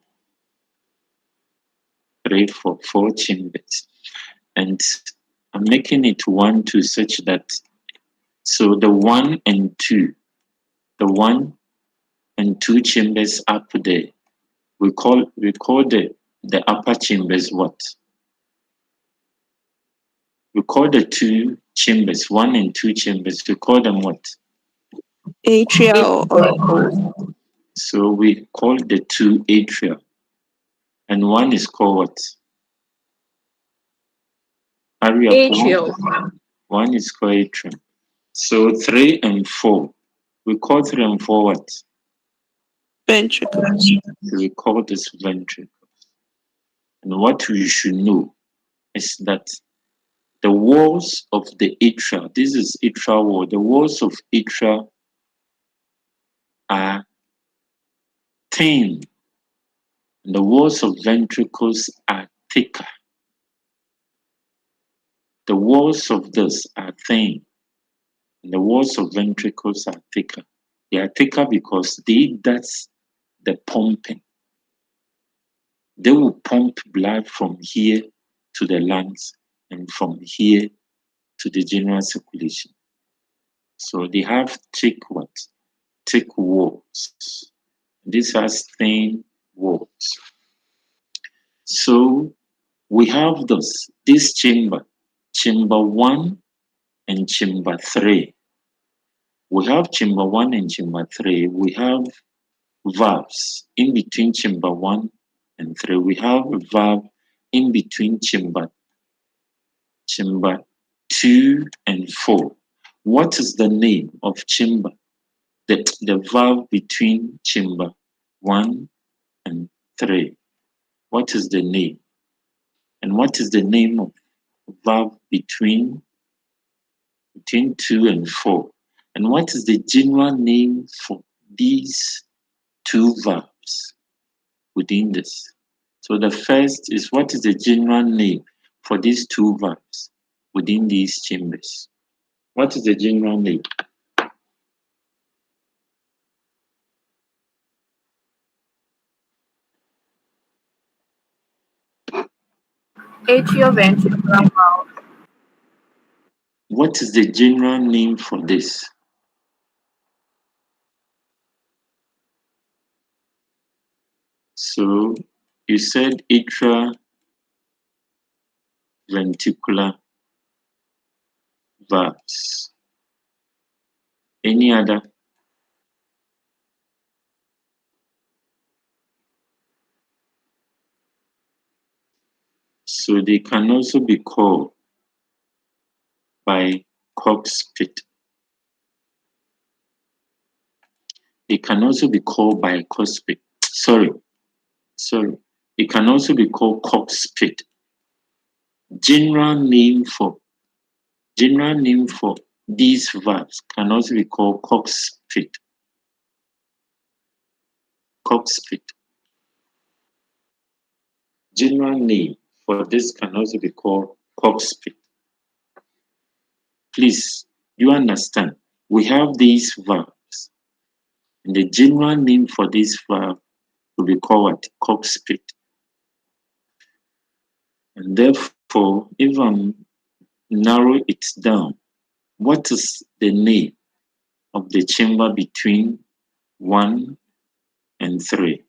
3, 4, 4 chambers. And I'm making it 1, 2 such that, so the 1 and 2 chambers up there, we call the upper chambers what? We call the 2 chambers, 1 and 2 chambers, we call them what? Atria or auricle. So we call the 2 atria, and 1 is called what? Atrial. 1 is called atrium. So 3 and 4, we call 3 and 4 what? Ventricles. We call this ventricles. And what we should know is that the walls of the atria, this is atrial wall, the walls of atria are thin. And the walls of ventricles are thicker. The walls of this are thin. And the walls of ventricles are thicker. They are thicker because that's the pumping. They will pump blood from here to the lungs and from here to the general circulation. So they have thick what? Thick walls. This has thin walls. So we have this chamber 1 and chamber 3. We have chamber 1 and chamber 3. We have valves in between chamber 1 and 3. We have a valve in between chamber 2 and 4. What is the name of chamber? The valve between chamber 1 and 3. What is the name? And what is the name of valve between 2 and 4? And what is the general name for these two valves within this? So the first is, what is the general name for these two valves within these chambers? What is the general name? Atrioventricular valve. What is the general name for this? So you said atrioventricular valves. Any other? So they can also be called by cockpit. It can also be called by cockpit. Sorry. It can also be called cockpit. General name for these valves can also be called cockpit. Cockpit. General name for this can also be called cockpit. Please, you understand? We have these valves, and the general name for this valve will be called cockpit. And therefore, if I narrow it down, what is the name of the chamber between 1 and 3?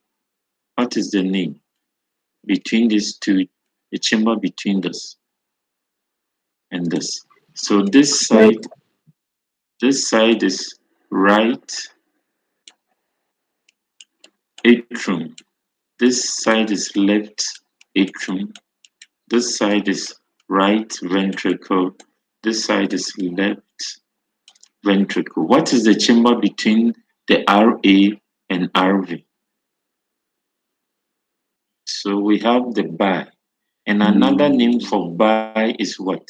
What is the name between these two, the chamber between this and this? So this side is right atrium. This side is left atrium. This side is right ventricle. This side is left ventricle. What is the chamber between the RA and RV? So we have the bi. And another name for bi is what?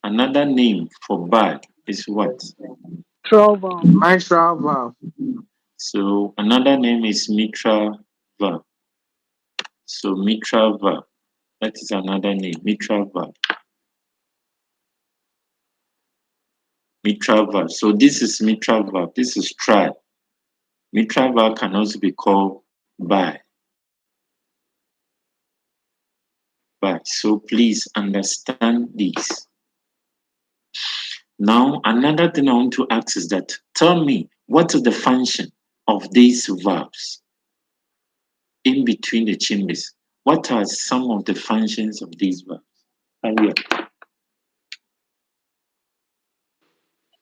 Another name for bi is what? Mitral valve. So another name is mitral valve. So mitral valve, that is another name, mitral valve. Mitral valve. So this is mitral valve. This is tri. Mitral valve can also be called bi. So please understand this. Now, another thing I want to ask is that, tell me, what is the function of these valves in between the chambers? What are some of the functions of these valves? Alia.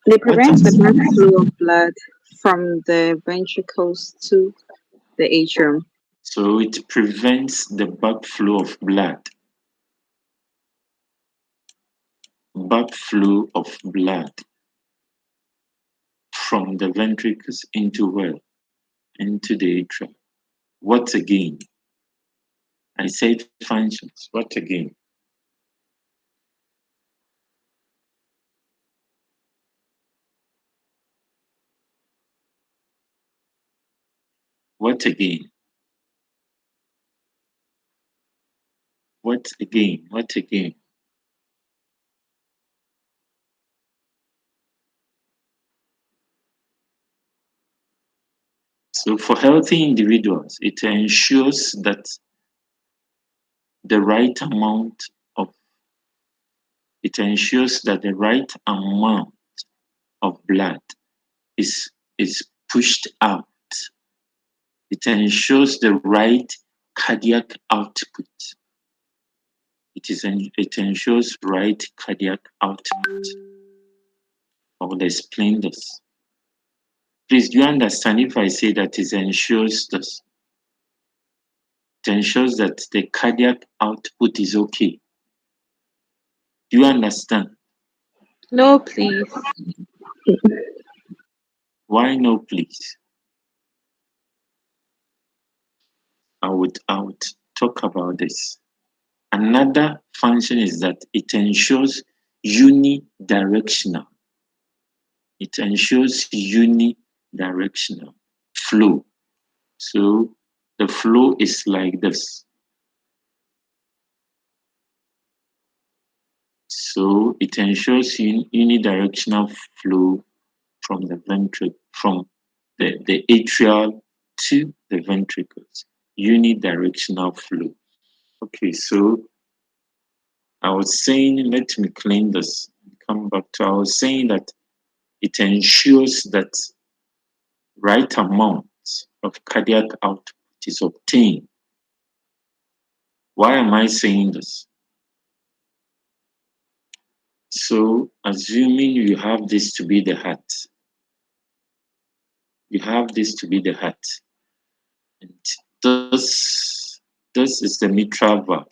They prevent the backflow of blood from the ventricles to the atrium. So it prevents the backflow of blood. Backflow of blood from the ventricles into where? Into the atrium. What again? I said functions. What again? What again? What again? What again? So for healthy individuals, it ensures that the right amount of It ensures that the right amount of blood is pushed out. It ensures the right cardiac output. It ensures right cardiac output. I will explain this. Please, do you understand if I say that it ensures this? It ensures that the cardiac output is okay. Do you understand? No, please. Why no, please? I would talk about this. Another function is that it ensures unidirectional. It ensures unidirectional flow. So the flow is like this. So it ensures unidirectional flow from the ventricle, from the atrial to the ventricles. Unidirectional flow. Okay, so I was saying, let me clean this. Come back to, I was saying that it ensures that right amount of cardiac output is obtained. Why am I saying this? So, assuming you have this to be the heart, you have this to be the heart, and this is the mitral valve.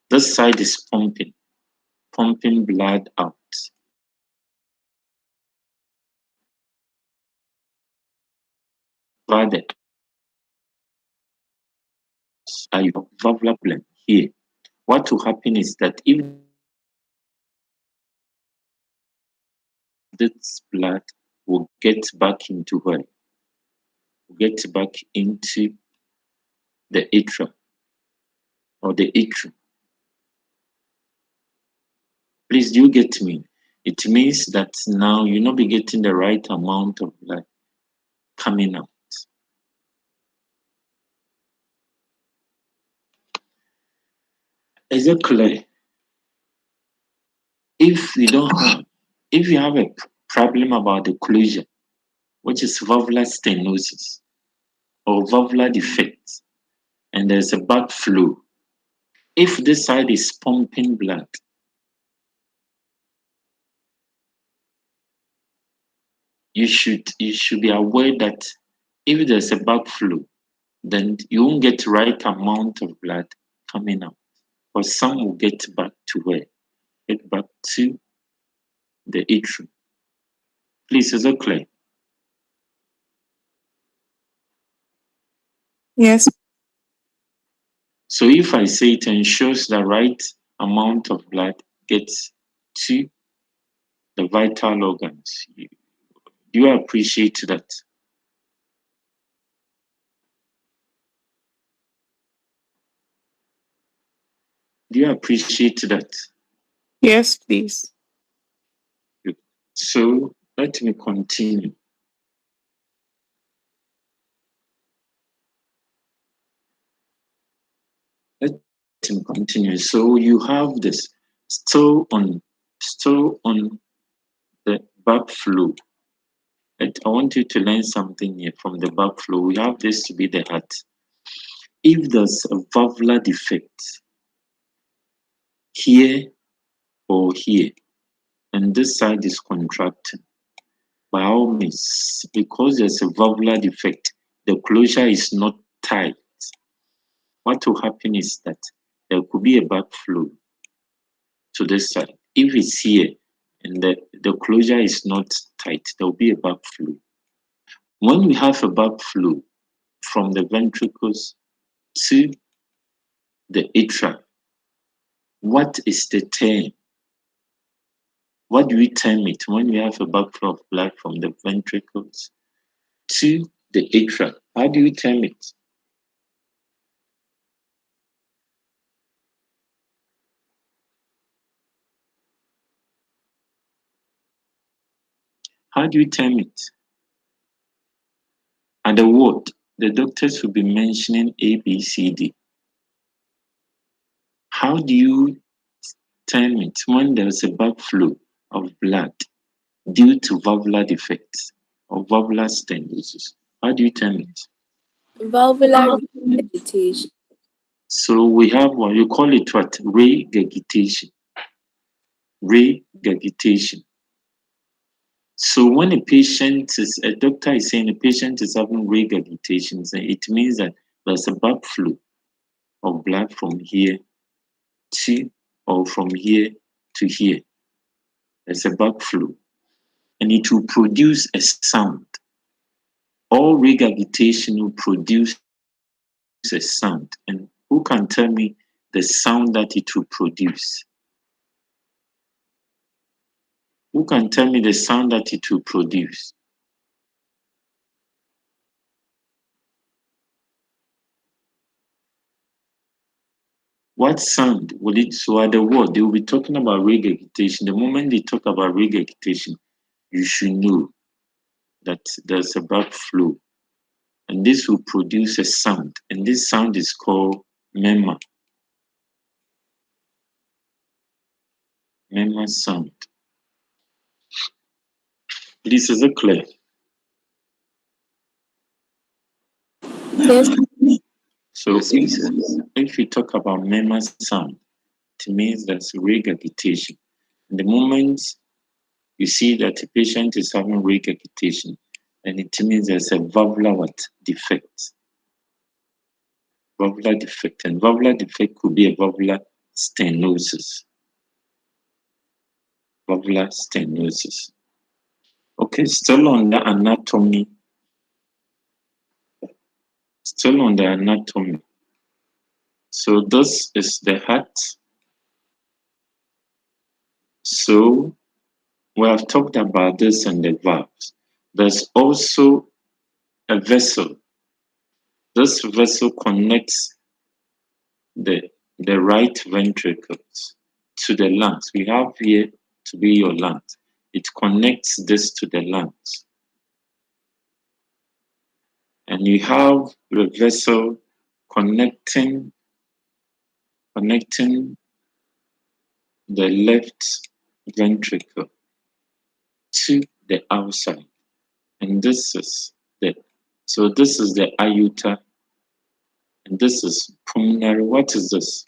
This side is pumping blood out. Rather, are you valvular problem here? What will happen is that if this blood will get back into where? Get back into the atrium or the atrium. Please, do you get me? It means that now you'll not be getting the right amount of blood coming out. Is it clear? If you have a problem about the occlusion, which is valvular stenosis or valvular defect, and there's a backflow, if this side is pumping blood, you should be aware that if there's a backflow, then you won't get the right amount of blood coming out. Or some will get back to where? Get back to the atrium. Please, is it clear? Yes. So if I say it ensures the right amount of blood gets to the vital organs, do you appreciate that? Do you appreciate that? Yes, please. So let me continue. Let me continue. So you have this still on the backflow. I want you to learn something here from the backflow. We have this to be the heart. If there's a valvular defect here or here, and this side is contracting, by all means, because there's a valvular defect, the closure is not tight. What will happen is that there could be a backflow to this side. If it's here and the closure is not tight, there will be a backflow. When we have a backflow from the ventricles to the atria, what is the term? What do we term it when we have a backflow of blood from the ventricles to the atria? How do we term it? How do you term it? At the ward, the doctors will be mentioning A, B, C, D. How do you term it when there's a backflow of blood due to valvular defects or valvular stenosis? How do you term it? Valvular regurgitation. So we have what you call it what? Regurgitation. Regurgitation. So when a doctor is saying a patient is having regurgitation, it means that there's a backflow of blood from here to, or from here to here. There's a backflow, and it will produce a sound. All regurgitation will produce a sound. And who can tell me the sound that it will produce? Who can tell me the sound that it will produce? What sound will it? So at the word, they will be talking about regurgitation. The moment they talk about regurgitation, you should know that there's a backflow. And this will produce a sound. And this sound is called murmur. Murmur sound. Please, is it clear? Yes. So if you talk about murmur sound, it means there's regurgitation. And the moment you see that a patient is having regurgitation, and it means there's a valvular defect. Valvular defect, and valvular defect could be a valvular stenosis. Valvular stenosis. Okay, still on the anatomy. Still on the anatomy. So this is the heart. So we have talked about this and the valves. There's also a vessel. This vessel connects the right ventricles to the lungs. We have here to be your lungs. It connects this to the lungs. And you have the vessel connecting the left ventricle to the outside. And this is the aorta, and this is pulmonary. What is this?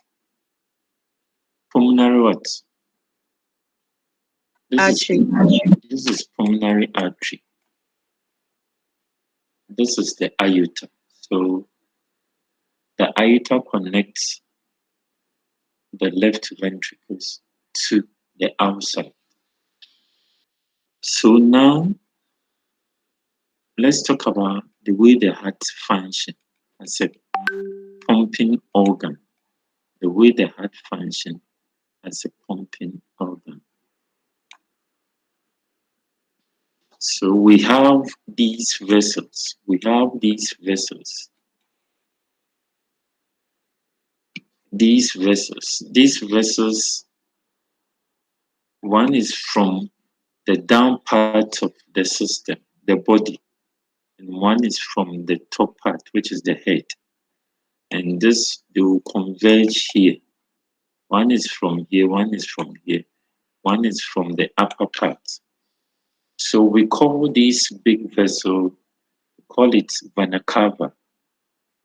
Pulmonary what? This is pulmonary artery. This is the aorta. So the aorta connects the left ventricles to the outside. So now let's talk about the way the heart functions as a pumping organ. The way the heart functions as a pumping organ. So we have these vessels. These vessels, one is from the down part of the system, the body, and one is from the top part, which is the head. And this, they will converge here. One is from here, one is from here, one is from the upper part. So we call this big vessel, we call it vena cava.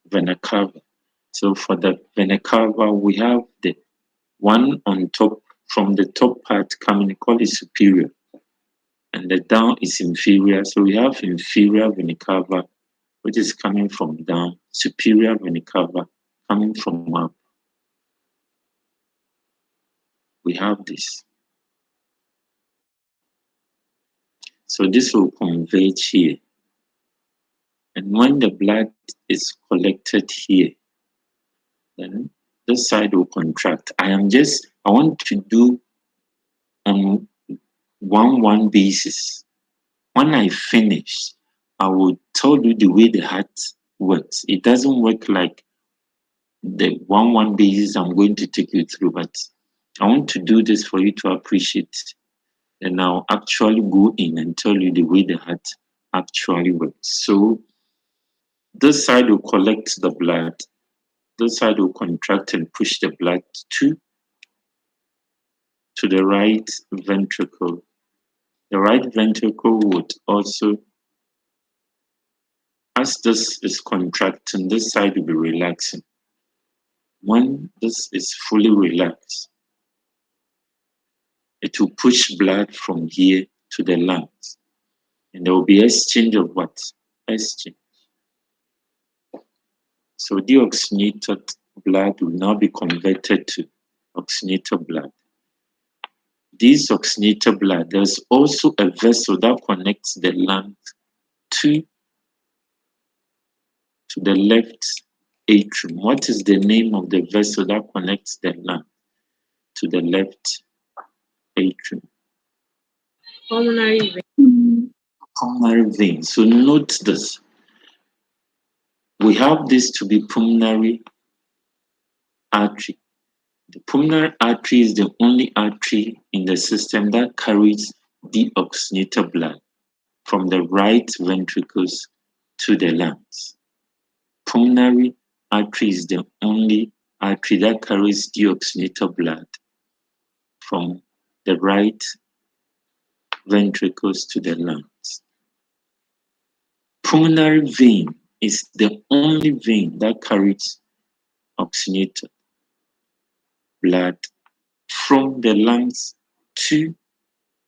Vena cava. So for the vena cava, we have the one on top, from the top part coming, we call it superior. And the down is inferior. So we have inferior vena cava, which is coming from down, superior vena cava coming from up. We have this. So this will converge here. And when the blood is collected here, then this side will contract. I want to do on 1-1 basis. When I finish, I will tell you the way the heart works. It doesn't work like the 1-1 basis I'm going to take you through, but I want to do this for you to appreciate. And I'll actually go in and tell you the way the heart actually works. So this side will collect the blood. This side will contract and push the blood to to the right ventricle. The right ventricle would also, as this is contracting, this side will be relaxing. When this is fully relaxed, it will push blood from here to the lungs. And there will be exchange of what? Exchange. So deoxygenated blood will now be converted to oxygenated blood. This oxygenated blood, there's also a vessel that connects the lung to the left atrium. What is the name of the vessel that connects the lung to the left atrium? Pulmonary vein. Pulmonary vein. So note this. We have this to be pulmonary artery. The pulmonary artery is the only artery in the system that carries deoxygenated blood from the right ventricles to the lungs. Pulmonary artery is the only artery that carries deoxygenated blood from the right ventricles to the lungs. Pulmonary vein is the only vein that carries oxygenated blood from the lungs to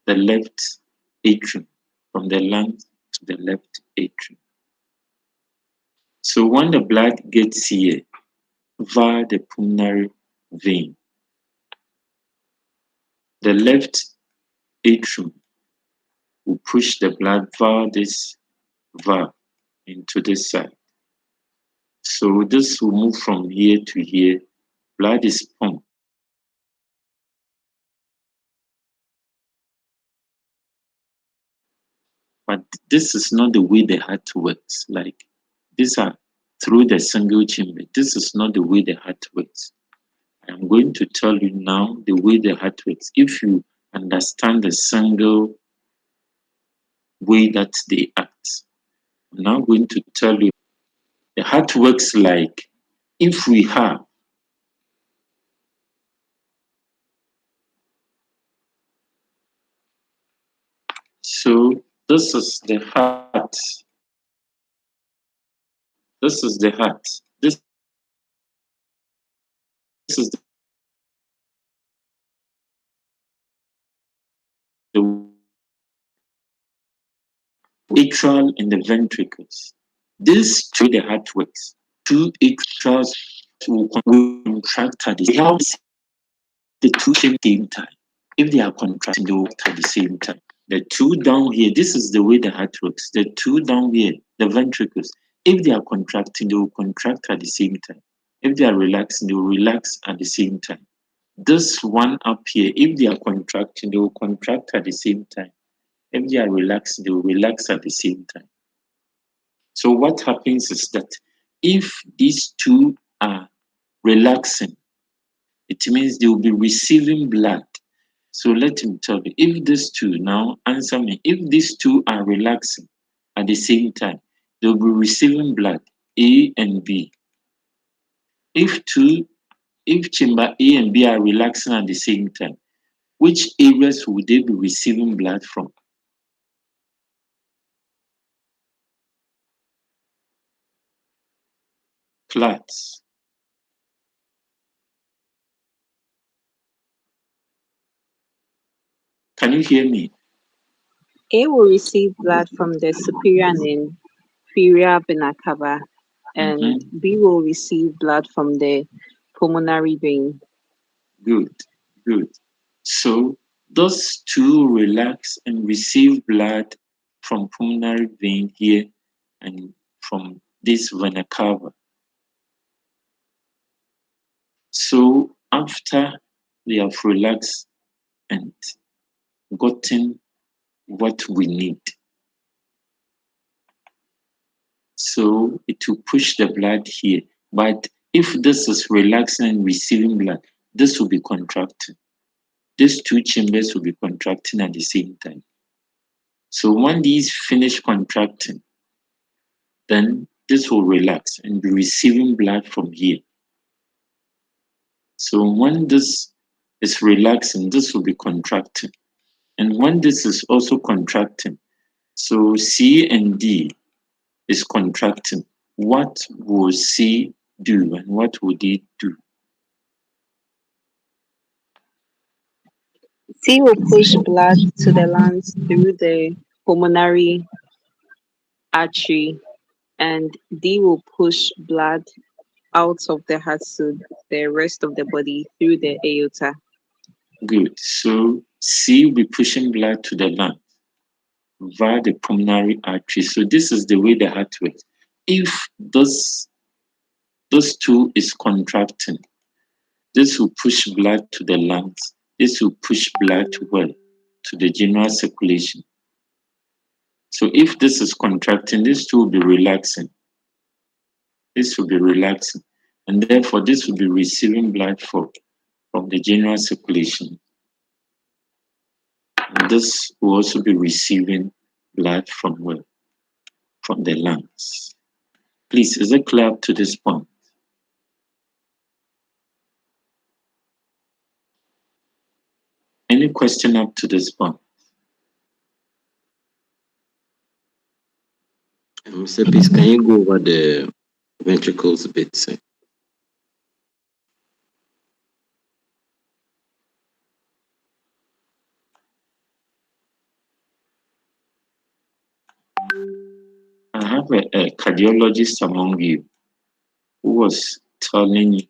the left atrium, from the lungs to the left atrium. So when the blood gets here via the pulmonary vein, the left atrium will push the blood via this valve into this side. So this will move from here to here. Blood is pumped. But this is not the way the heart works. Like these are through the single chamber. This is not the way the heart works. I'm going to tell you now the way the heart works. If you understand the single way that they act, I'm now going to tell you the heart works like if we have so this is the heart. This is the heart. This is the atrial and the ventricles. This two the heart works. Two atrials will contract at the two same time. If they are contracting, they will work at the same time. The two down here, this is the way the heart works. The two down here, the ventricles, if they are contracting, they will contract at the same time. If they are relaxing, they will relax at the same time. This one up here, if they are contracting, they will contract at the same time. If they are relaxing, they will relax at the same time. So what happens is that if these two are relaxing, it means they will be receiving blood. So let him tell you, if these two, now answer me, if these two are relaxing at the same time, they'll be receiving blood, A and B. If chamber A and B are relaxing at the same time, which areas would they be receiving blood from? Class. Can you hear me? A will receive blood from the superior and inferior vena cava, and B will receive blood from the pulmonary vein. Good, good. So those two relax and receive blood from pulmonary vein here and from this vena cava. So after they have relaxed and gotten what we need, so it will push the blood here. But if this is relaxing and receiving blood, this will be contracting. These two chambers will be contracting at the same time. So when these finish contracting, then this will relax and be receiving blood from here. So when this is relaxing, this will be contracting. And when this is also contracting, so C and D is contracting, what will C do and what will D do? C will push blood to the lungs through the pulmonary artery, and D will push blood out of the heart to the rest of the body through the aorta. Good. So C will be pushing blood to the lung via the pulmonary artery. So this is the way the heart works. If those two is contracting, this will push blood to the lungs. This will push blood to the general circulation. So if this is contracting, this two will be relaxing. This will be relaxing. And therefore, this will be receiving blood from the general circulation. And this will also be receiving blood from where? From the lungs. Please, is it clear up to this point? Any question up to this point? Mr. Peace, can you go over the ventricles a bit, sir? I have a cardiologist among you who was telling me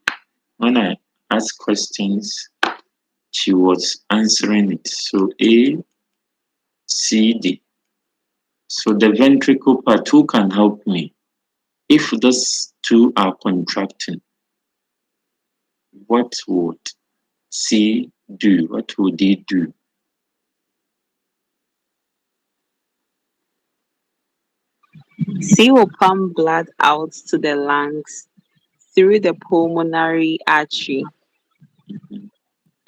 when I asked questions, she was answering it. So A, C, D. So the ventricle part, who can help me? If those two are contracting, what would C do? What would D do? C will pump blood out to the lungs through the pulmonary artery,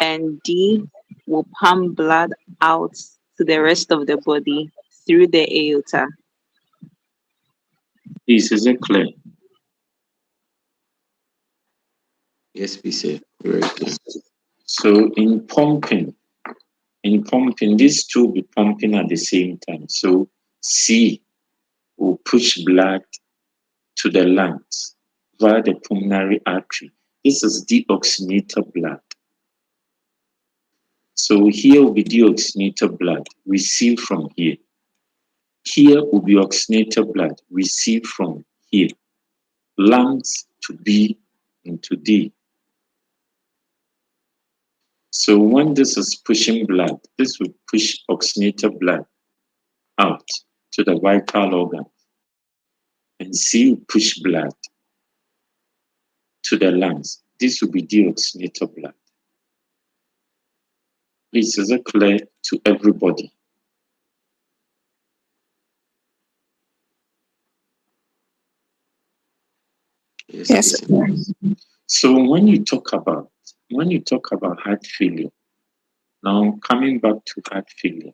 and D will pump blood out to the rest of the body through the aorta. Please, is it clear? Yes, please, sir. Very clear. So in pumping, these two will be pumping at the same time. So C will push blood to the lungs via the pulmonary artery. This is deoxygenated blood. So here will be deoxygenated blood received from here. Here will be oxygenated blood received from here. Lungs to B and to D. So when this is pushing blood, this will push oxygenated blood out to the vital organ. And C will push blood to the lungs. This will be deoxygenated blood. Please, is it clear to everybody? Yes, please, sir. So when you talk about heart failure, now coming back to heart failure,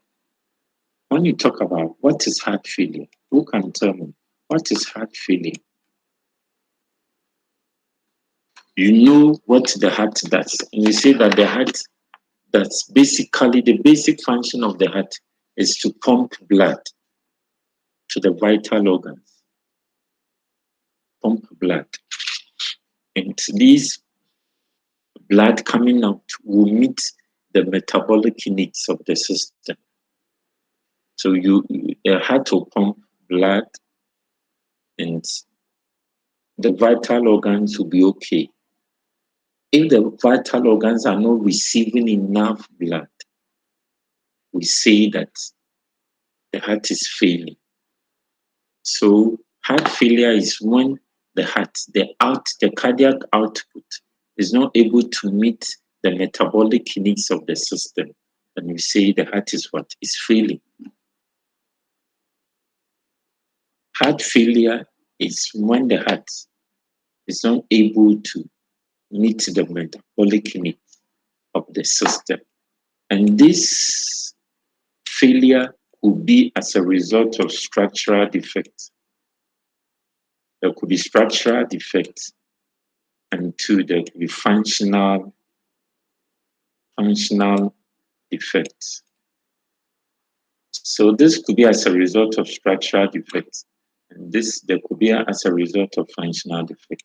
when you talk about what is heart failure, who can tell me what is heart failure? You know what the heart does, and you say that the heart, that's basically the basic function of the heart is to pump blood to the vital organs. Pump blood. And this blood coming out will meet the metabolic needs of the system. So the heart will pump blood and the vital organs will be okay. If the vital organs are not receiving enough blood, we say that the heart is failing. So heart failure is when the heart, the cardiac output is not able to meet the metabolic needs of the system. And we say the heart is what? Is failing. Heart failure is when the heart is not able to meet the metabolic needs of the system. And this failure could be as a result of structural defects. There could be structural defects, and two, there could be functional functional defects. So this could be as a result of structural defects, and there could be as a result of functional defect.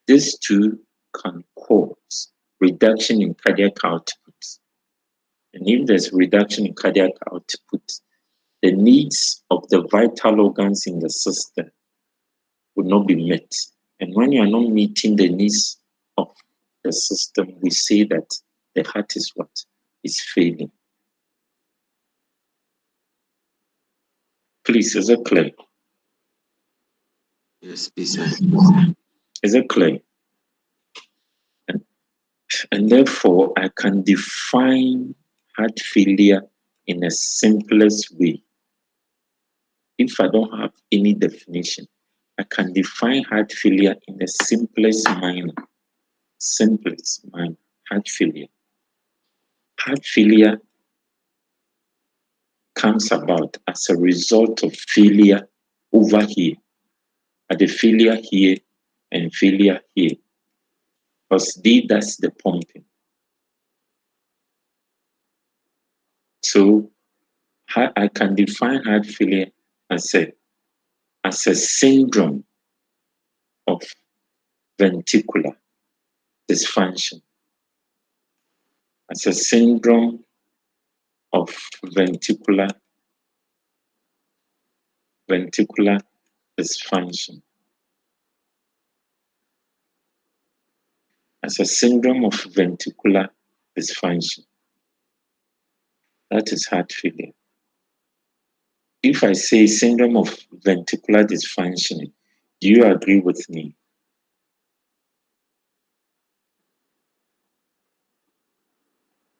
These two can cause reduction in cardiac output. And if there's reduction in cardiac output, the needs of the vital organs in the system will not be met. And when you are not meeting the needs of the system, we say that the heart is what? Is failing. Please, is it clear? Yes, please, sir. Is it clear? And therefore, I can define heart failure in the simplest way. If I don't have any definition, I can define heart failure in the simplest manner. Simplest manner, heart failure. Heart failure comes about as a result of failure over here. At the failure here and failure here. Because that's the pumping. So I can define heart failure as a syndrome of ventricular dysfunction. As a syndrome of ventricular dysfunction. As a syndrome of ventricular dysfunction. That is heart failure. If I say syndrome of ventricular dysfunction, do you agree with me?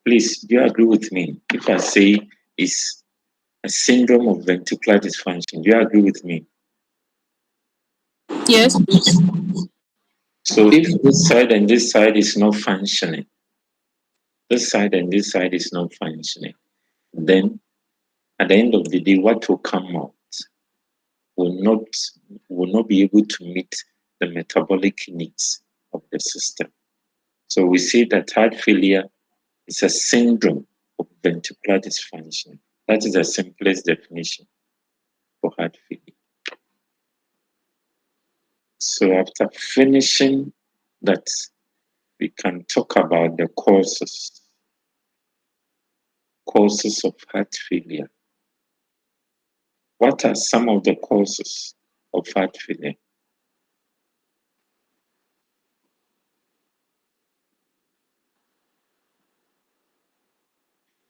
Please, do you agree with me? If I say it's a syndrome of ventricular dysfunction, do you agree with me? Yes, please. So if this side and this side is not functioning, this side and this side is not functioning, then at the end of the day, what will come out will not be able to meet the metabolic needs of the system. So we say that heart failure is a syndrome of ventricular dysfunction. That is the simplest definition for heart failure. So after finishing that, we can talk about the causes of heart failure. What are some of the causes of heart failure?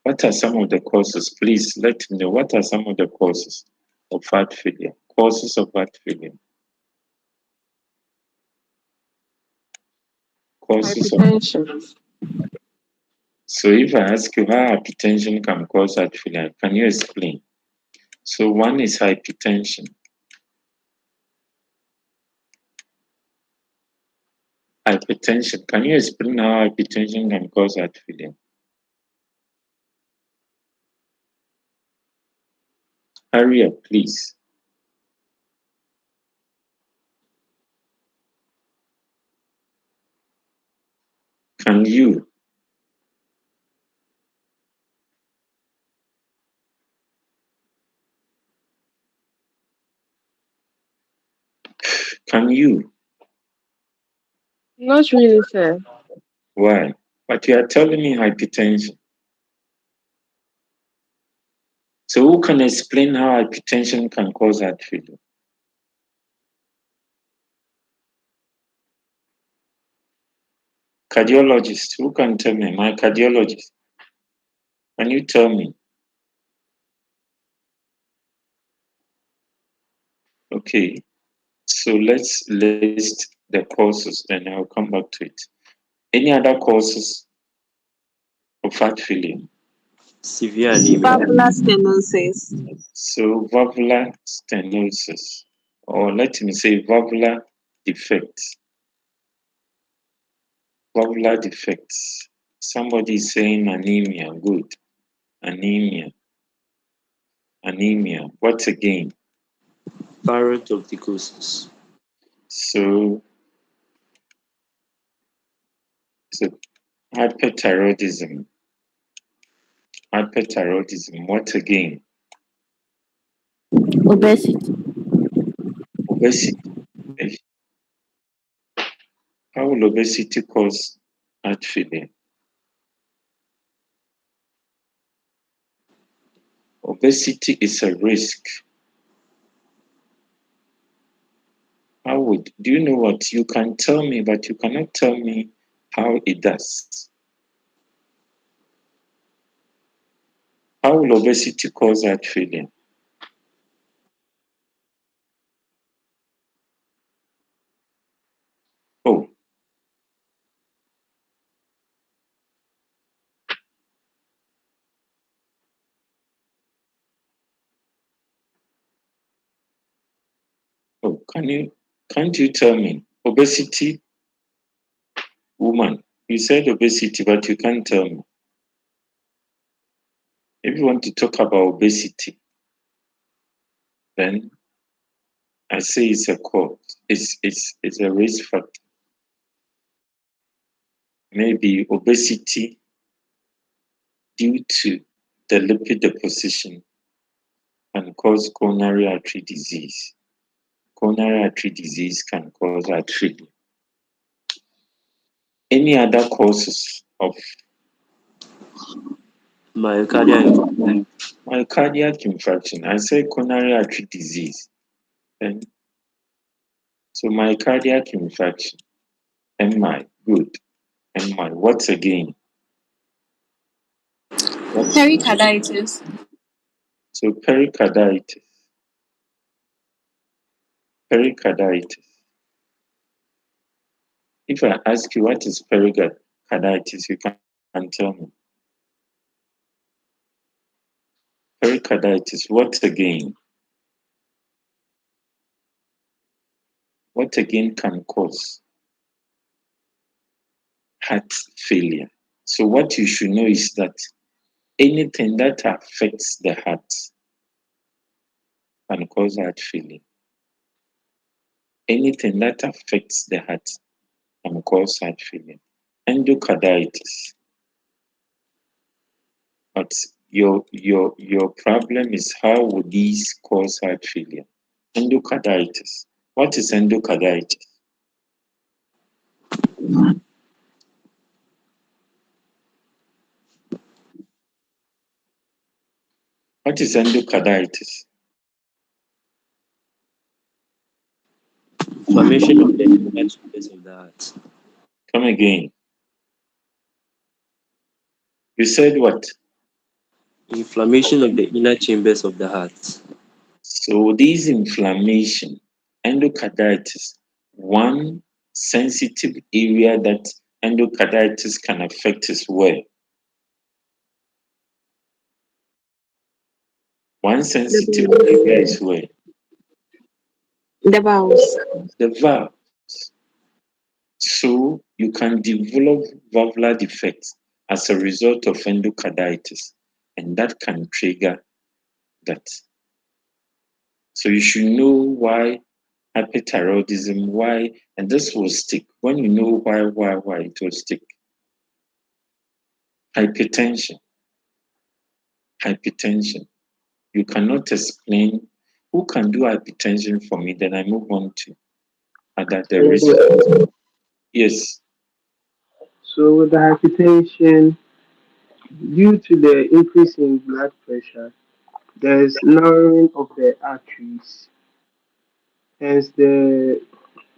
What are some of the causes? Please let me know. What are some of the causes of heart failure? Causes of heart failure. Causes of Hypertension. So if I ask you how hypertension can cause heart failure, can you explain? So one is hypertension. Hypertension. Can you explain how hypertension can cause heart failure? Hurry up, please. Can you? Can you? Not really, sir. Why? But you are telling me hypertension. So who can explain how hypertension can cause heart failure? Cardiologist. Who can tell me? My cardiologist. Can you tell me? Okay. So let's list the causes, then I'll come back to it. Any other causes of heart failure? Severe anemia. Valvular stenosis. So valvular stenosis, or let me say valvular defects. Valvular defects. Somebody is saying anemia. Good. Anemia. Anemia. What again? Thyrotoxicosis. So hyperthyroidism. hyperthyroidism, what again? Obesity. Obesity. How will obesity cause heart failure? Obesity is a risk. Do you know what? You can tell me, but you cannot tell me how it does. How will obesity cause heart failure? Oh, can't you tell me? Obesity, woman, you said obesity, but you can't tell me. If you want to talk about obesity, then I say it's a cause. It's a risk factor. Maybe obesity due to the lipid deposition can cause coronary artery disease. Coronary artery disease can cause heart failure. Any other causes of myocardial infarction? I say coronary artery disease. And so myocardial infarction. MI, good. MI, what again? Pericarditis. So pericarditis. Pericarditis. If I ask you what is pericarditis, you can tell me. Pericarditis, what again? What again can cause heart failure? So what you should know is that anything that affects the heart can cause heart failure. Anything that affects the heart can cause heart failure. Endocarditis. But your problem is how would these cause heart failure? Endocarditis. What is endocarditis? What is endocarditis? Inflammation of the inner chambers of the heart. Come again. You said what? Inflammation of the inner chambers of the heart. So this inflammation, endocarditis, one sensitive area that endocarditis can affect is where? One sensitive area is where? The valves. The valves. So you can develop valvular defects as a result of endocarditis, and that can trigger that. So you should know why hyperthyroidism, why, and this will stick. When you know why, it will stick. Hypertension. You cannot explain who can do hypertension for me, then I move on to other the risk. Yes. So with the hypertension, due to the increase in blood pressure, there's narrowing of the arteries. Hence, the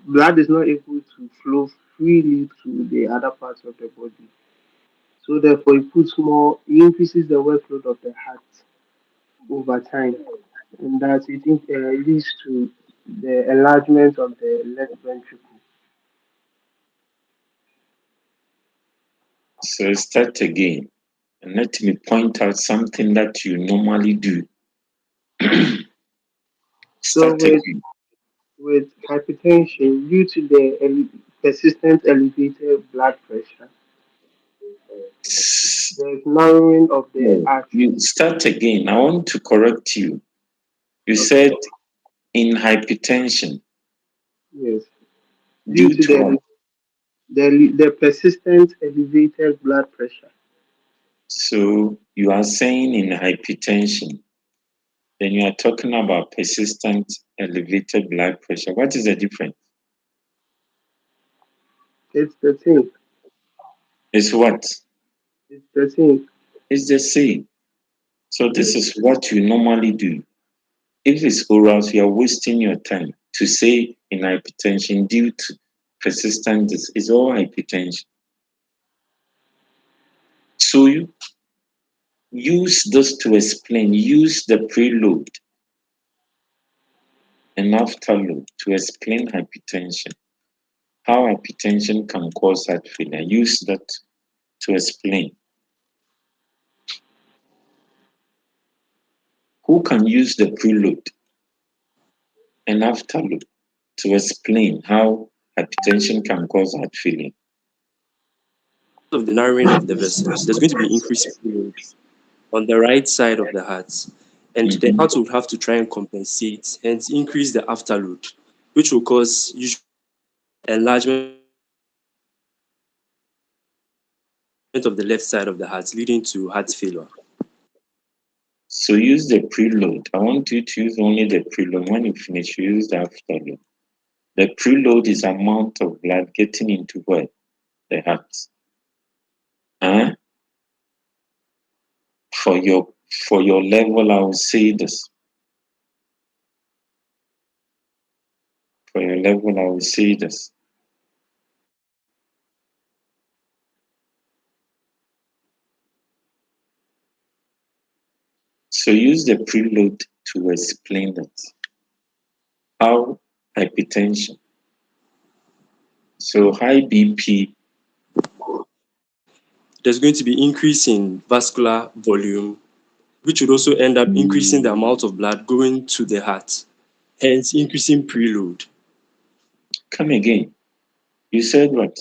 blood is not able to flow freely to the other parts of the body. So therefore, it increases the workload of the heart over time, and that it leads to the enlargement of the left ventricle. So start again. And let me point out something that you normally do. So Start again. with hypertension, due to the persistent elevated blood pressure, there's narrowing of the artery. You start again. I want to correct you. You said in hypertension. Yes. Due to the persistent elevated blood pressure. So you are saying in hypertension, then you are talking about persistent elevated blood pressure. What is the difference? It's the thing. It's what? It's the thing. It's the same. So this is what you normally do. If it's oral, you are wasting your time to say in hypertension due to persistent disease. It's all hypertension. So you use this to explain. Use the preload and afterload to explain hypertension. How hypertension can cause heart failure. Use that to explain. Who can use the preload and afterload to explain how hypertension can cause heart failure? Of the narrowing of the vessels, there's going to be increased fluid on the right side of the heart, and the heart will have to try and compensate, hence increase the afterload, which will cause usually enlargement of the left side of the heart, leading to heart failure. So use the preload. I want you to use only the preload. When you finish, you use the afterload. The preload is amount of blood getting into where? The heart. Huh? For your level, I will say this. For your level, I will say this. So use the preload to explain that. How hypertension. So high BP. There's going to be increase in vascular volume, which would also end up increasing the amount of blood going to the heart, hence increasing preload. Come again. You said what?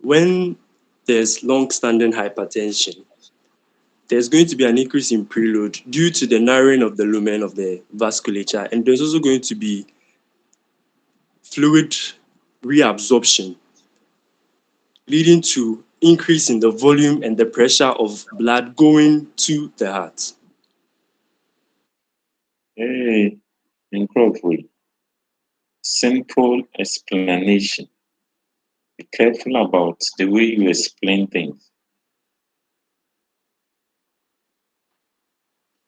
When there's long-standing hypertension, there's going to be an increase in preload due to the narrowing of the lumen of the vasculature, and there's also going to be fluid reabsorption, leading to increase in the volume and the pressure of blood going to the heart. Hey, incredible. Simple explanation. Be careful about the way you explain things.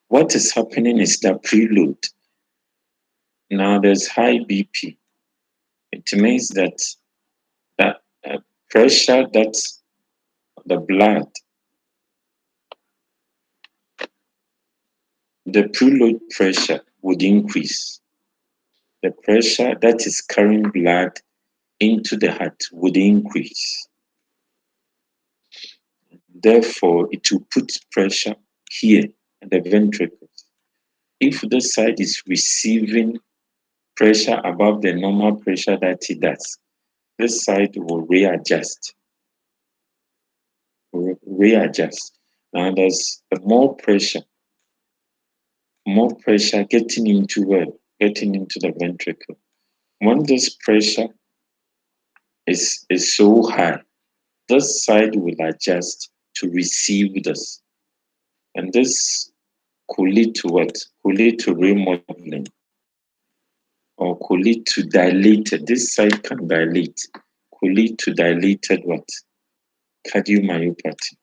What is happening is that preload. Now there's high BP. It means that pressure that the blood, the preload pressure would increase. The pressure that is carrying blood into the heart would increase. Therefore, it will put pressure here at the ventricles. If this side is receiving pressure above the normal pressure that it does, this side will readjust. Now there's more pressure getting into where? Getting into the ventricle. When this pressure is so high, this side will adjust to receive this. And this could lead to what? Could lead to remodeling or could lead to dilated. This side can dilate. Could lead to dilated what? Cardiomyopathy.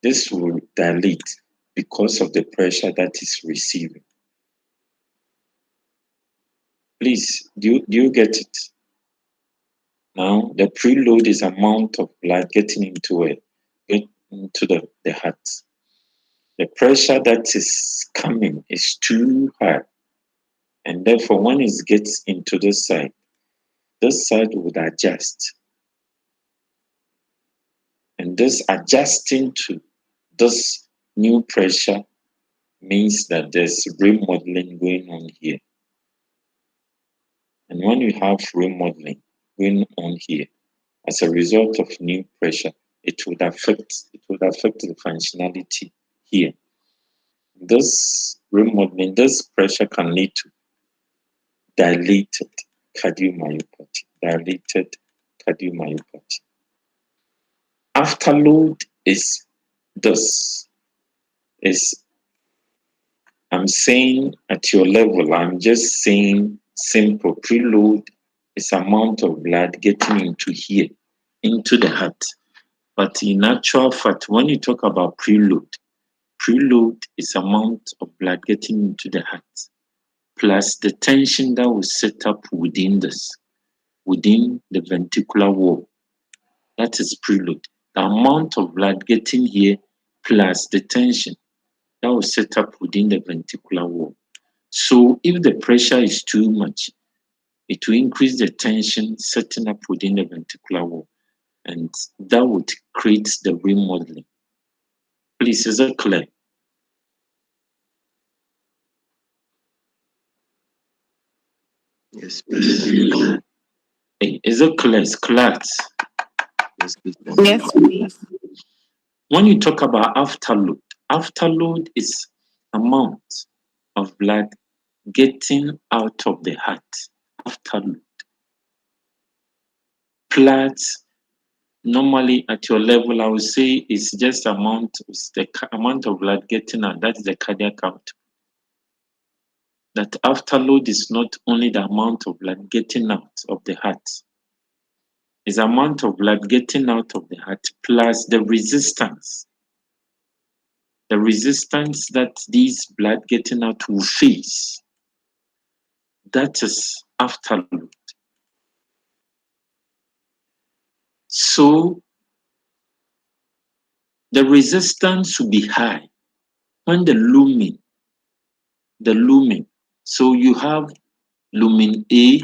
This will dilate because of the pressure that is receiving. Please, do you get it? Now, the preload is amount of blood getting into the heart. The pressure that is coming is too high. And therefore, when it gets into this side would adjust. And this adjusting to this new pressure means that there's remodeling going on here. And when you have remodeling going on here, as a result of new pressure, it would affect the functionality here. This remodeling, this pressure can lead to dilated cardiomyopathy, dilated cardiomyopathy. Afterload is this. I'm saying at your level, I'm just saying simple. Preload is amount of blood getting into here, into the heart. But in actual fact, when you talk about preload is amount of blood getting into the heart, plus the tension that was set up within the ventricular wall. That is preload. The amount of blood getting here plus the tension that was set up within the ventricular wall. So if the pressure is too much, it will increase the tension setting up within the ventricular wall, and that would create the remodeling. Please, is that clear? Yes, please. Hey, is it clear? It's class. Yes, please. Yes, please. When you talk about afterload is amount of blood getting out of the heart. Afterload. Plus, normally at your level, I would say it's just the amount of blood getting out. That's the cardiac output. That afterload is not only the amount of blood getting out of the heart. It's the amount of blood getting out of the heart plus the resistance. The resistance that this blood getting out will face. That is afterload. So the resistance will be high when the lumen. So you have lumen A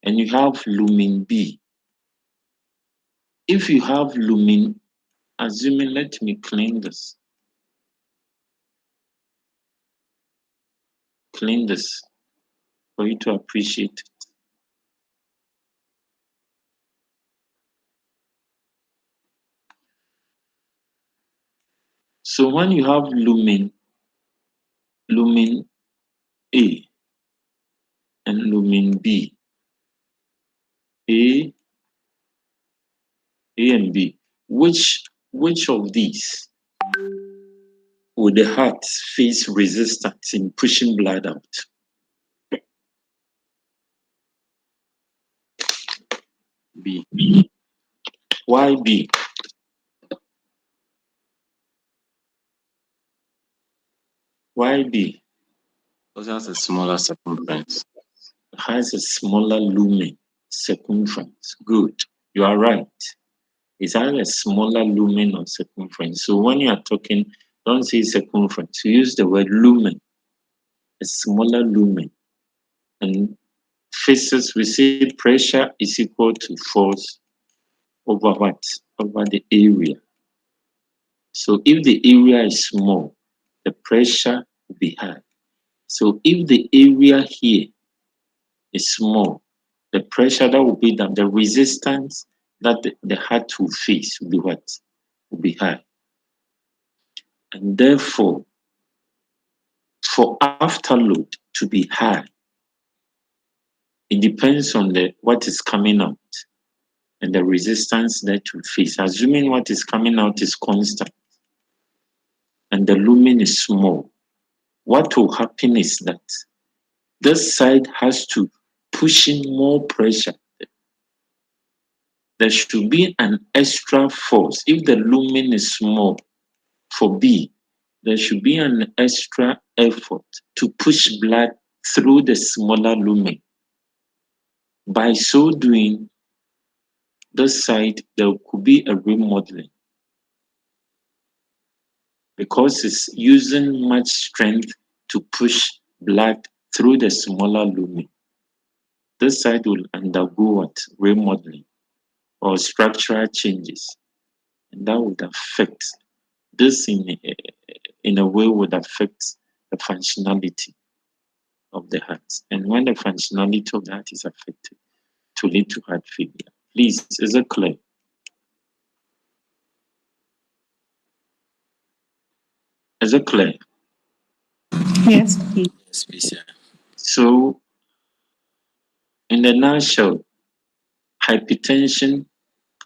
and you have lumen B. If you have lumen, assuming, let me clean this. Clean this for you to appreciate it. So when you have lumen A and lumen B, A and B, which of these would the heart face resistance in pushing blood out? B. Why B? Why B? Because it has a smaller circumference. It has a smaller lumen circumference. Good. You are right. It has a smaller lumen or circumference. So when you are talking, don't say circumference. You use the word lumen. A smaller lumen. And physics, we say pressure is equal to force over what? Over the area. So if the area is small, the pressure will be high. So if the area here is small, the pressure that will be down, the resistance that the heart will face will be what? Will be high. And therefore, for afterload to be high, it depends on what is coming out and the resistance that you face. Assuming what is coming out is constant and the lumen is small, what will happen is that this side has to push in more pressure. There should be an extra force. If the lumen is small for B, there should be an extra effort to push blood through the smaller lumen. By so doing, this side, there could be a remodeling because it's using much strength to push blood through the smaller lumen. This side will undergo what? Remodeling or structural changes. And that would affect this in a way would affect the functionality of the heart. And when the functionality of the heart is affected, to lead to heart failure. Please, is it clear? Is it clear? Yes, please. Yes, please, yeah. So, in a nutshell, hypertension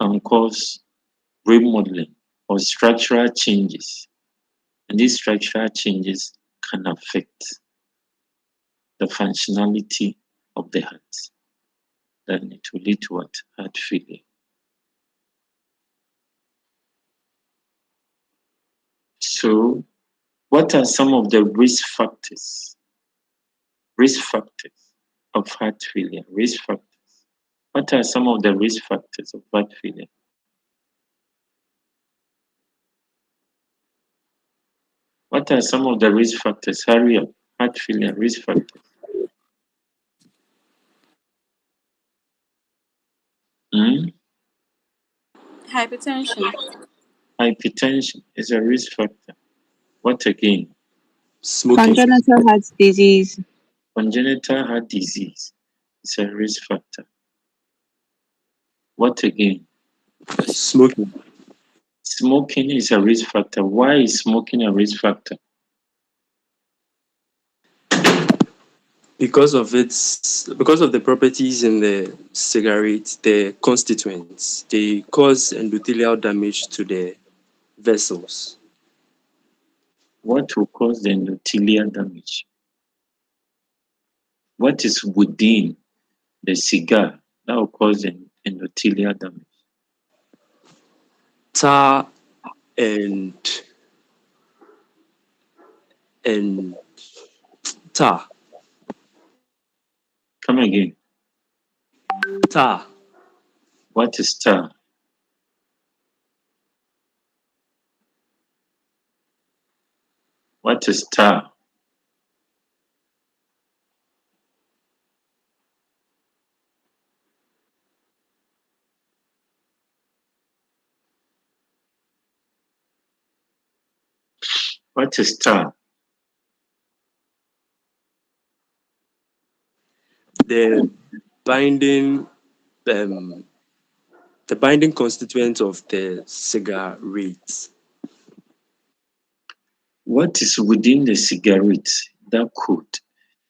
can cause remodeling or structural changes. And these structural changes can affect the functionality of the heart. Then it will lead to what? Heart failure. So, what are some of the risk factors? Risk factors of heart failure. Risk factors. What are some of the risk factors of heart failure? What are some of the risk factors? Hurry up. Heart failure risk factors. Hypertension. Hypertension is a risk factor. What again? Smoking. Congenital heart disease. Congenital heart disease is a risk factor. What again? Smoking. Smoking is a risk factor. Why is smoking a risk factor? Because of the properties in the cigarette, the constituents, they cause endothelial damage to the vessels. What will cause the endothelial damage? What is within the cigar that will cause endothelial damage? Tar and tar. Come again. Tar. What is tar? What is tar? What is tar? The binding constituent of the cigarette. What is within the cigarette that could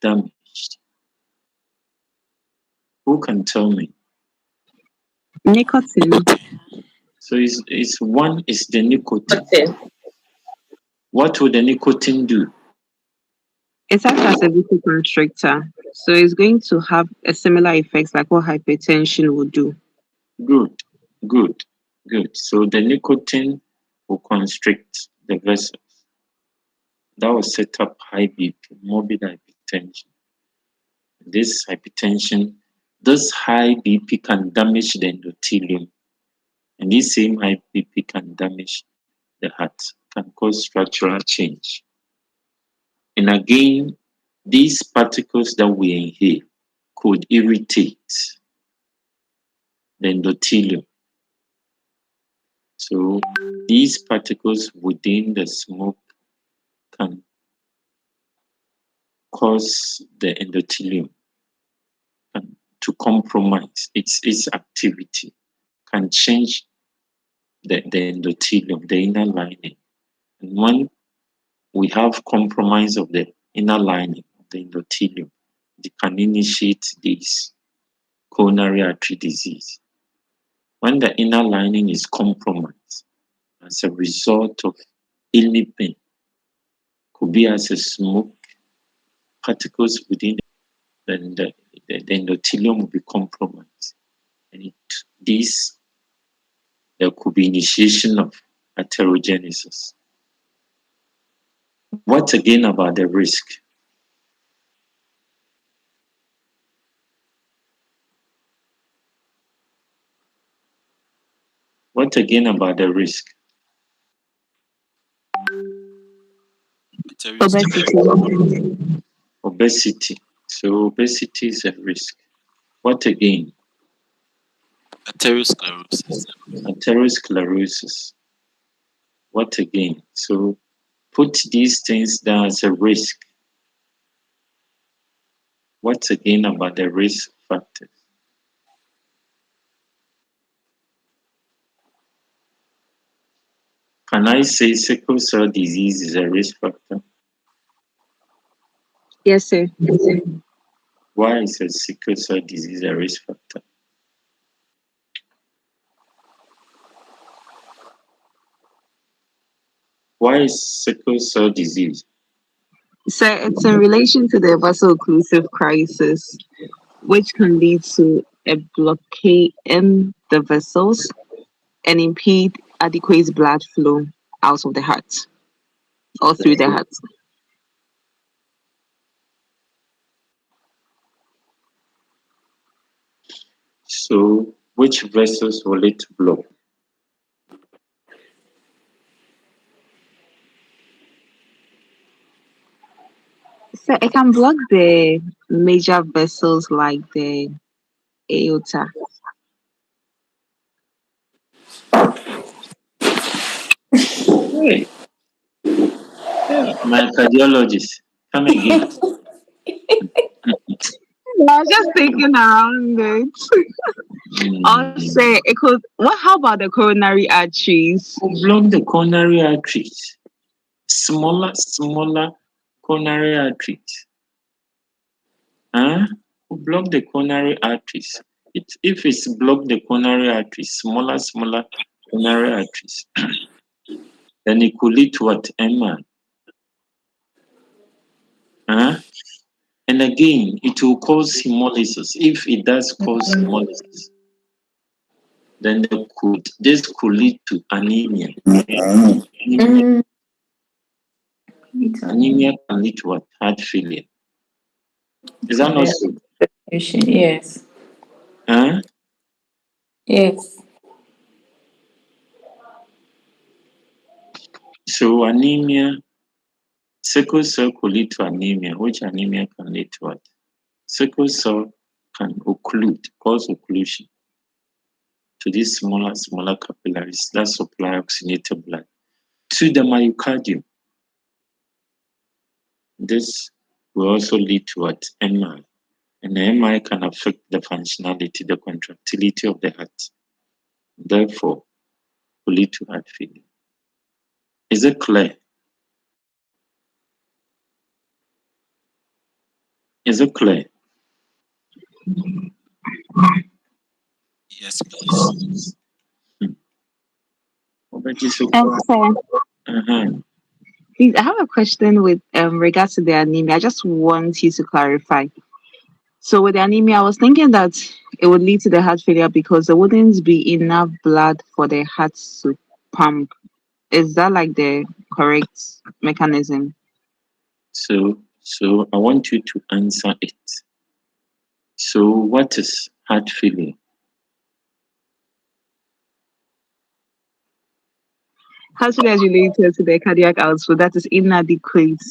damage? Who can tell me? Nicotine. So one is the nicotine. What would the nicotine do? It acts as a vasoconstrictor. So it's going to have a similar effect like what hypertension would do. Good. So the nicotine will constrict the vessels. That will set up high BP, morbid hypertension. This high BP can damage the endothelium. And this same high BP can damage the heart, can cause structural change. And again, these particles that we inhale could irritate the endothelium. So these particles within the smoke can cause the endothelium to compromise its activity, can change the endothelium, the inner lining. And when we have compromise of the inner lining of the endothelium, it can initiate this coronary artery disease. When the inner lining is compromised as a result of anything, could be as a smoke, particles within the endothelium will be compromised. And there could be initiation of atherogenesis. What again about the risk? What again about the risk? Obesity. So obesity is a risk. What again? Atherosclerosis. Atherosclerosis. What again? So put these things down as a risk. What again about the risk factors? Can I say sickle cell disease is a risk factor? Yes, sir. Why is a sickle cell disease a risk factor? Why is sickle cell disease? So it's in relation to the vaso-occlusive crisis, which can lead to a blockade in the vessels and impede adequate blood flow out of the heart or through the heart. So, which vessels will it block? So it can block the major vessels like the aorta. Hey, my cardiologist, come again. I was just thinking around it. I'll say it could. What? How about the coronary arteries? Block the coronary arteries. Smaller coronary arteries. Huh? Block the coronary arteries. If it's block the coronary arteries, smaller coronary arteries, then it could lead to what? MR. Huh? And again, it will cause hemolysis. If it does cause hemolysis, then this could lead to anemia. Anemia can lead to what? Heart failure. Is that not so? Yes. Huh? Yes. So anemia, sickle cell could lead to anemia, which anemia can lead to what? Sickle cell can cause occlusion to these smaller capillaries that supply oxygenated blood to the myocardium. This will also lead to what? MI. And the MI can affect the functionality, the contractility of the heart. Therefore, will lead to heart failure. Is it clear? Is it clear? Yes, please. Please, I have a question with regards to the anemia. I just want you to clarify. So with the anemia, I was thinking that it would lead to the heart failure because there wouldn't be enough blood for the heart to pump. Is that like the correct mechanism? So I want you to answer it. So what is heart failure? Heart failure is related to the cardiac output that is inadequate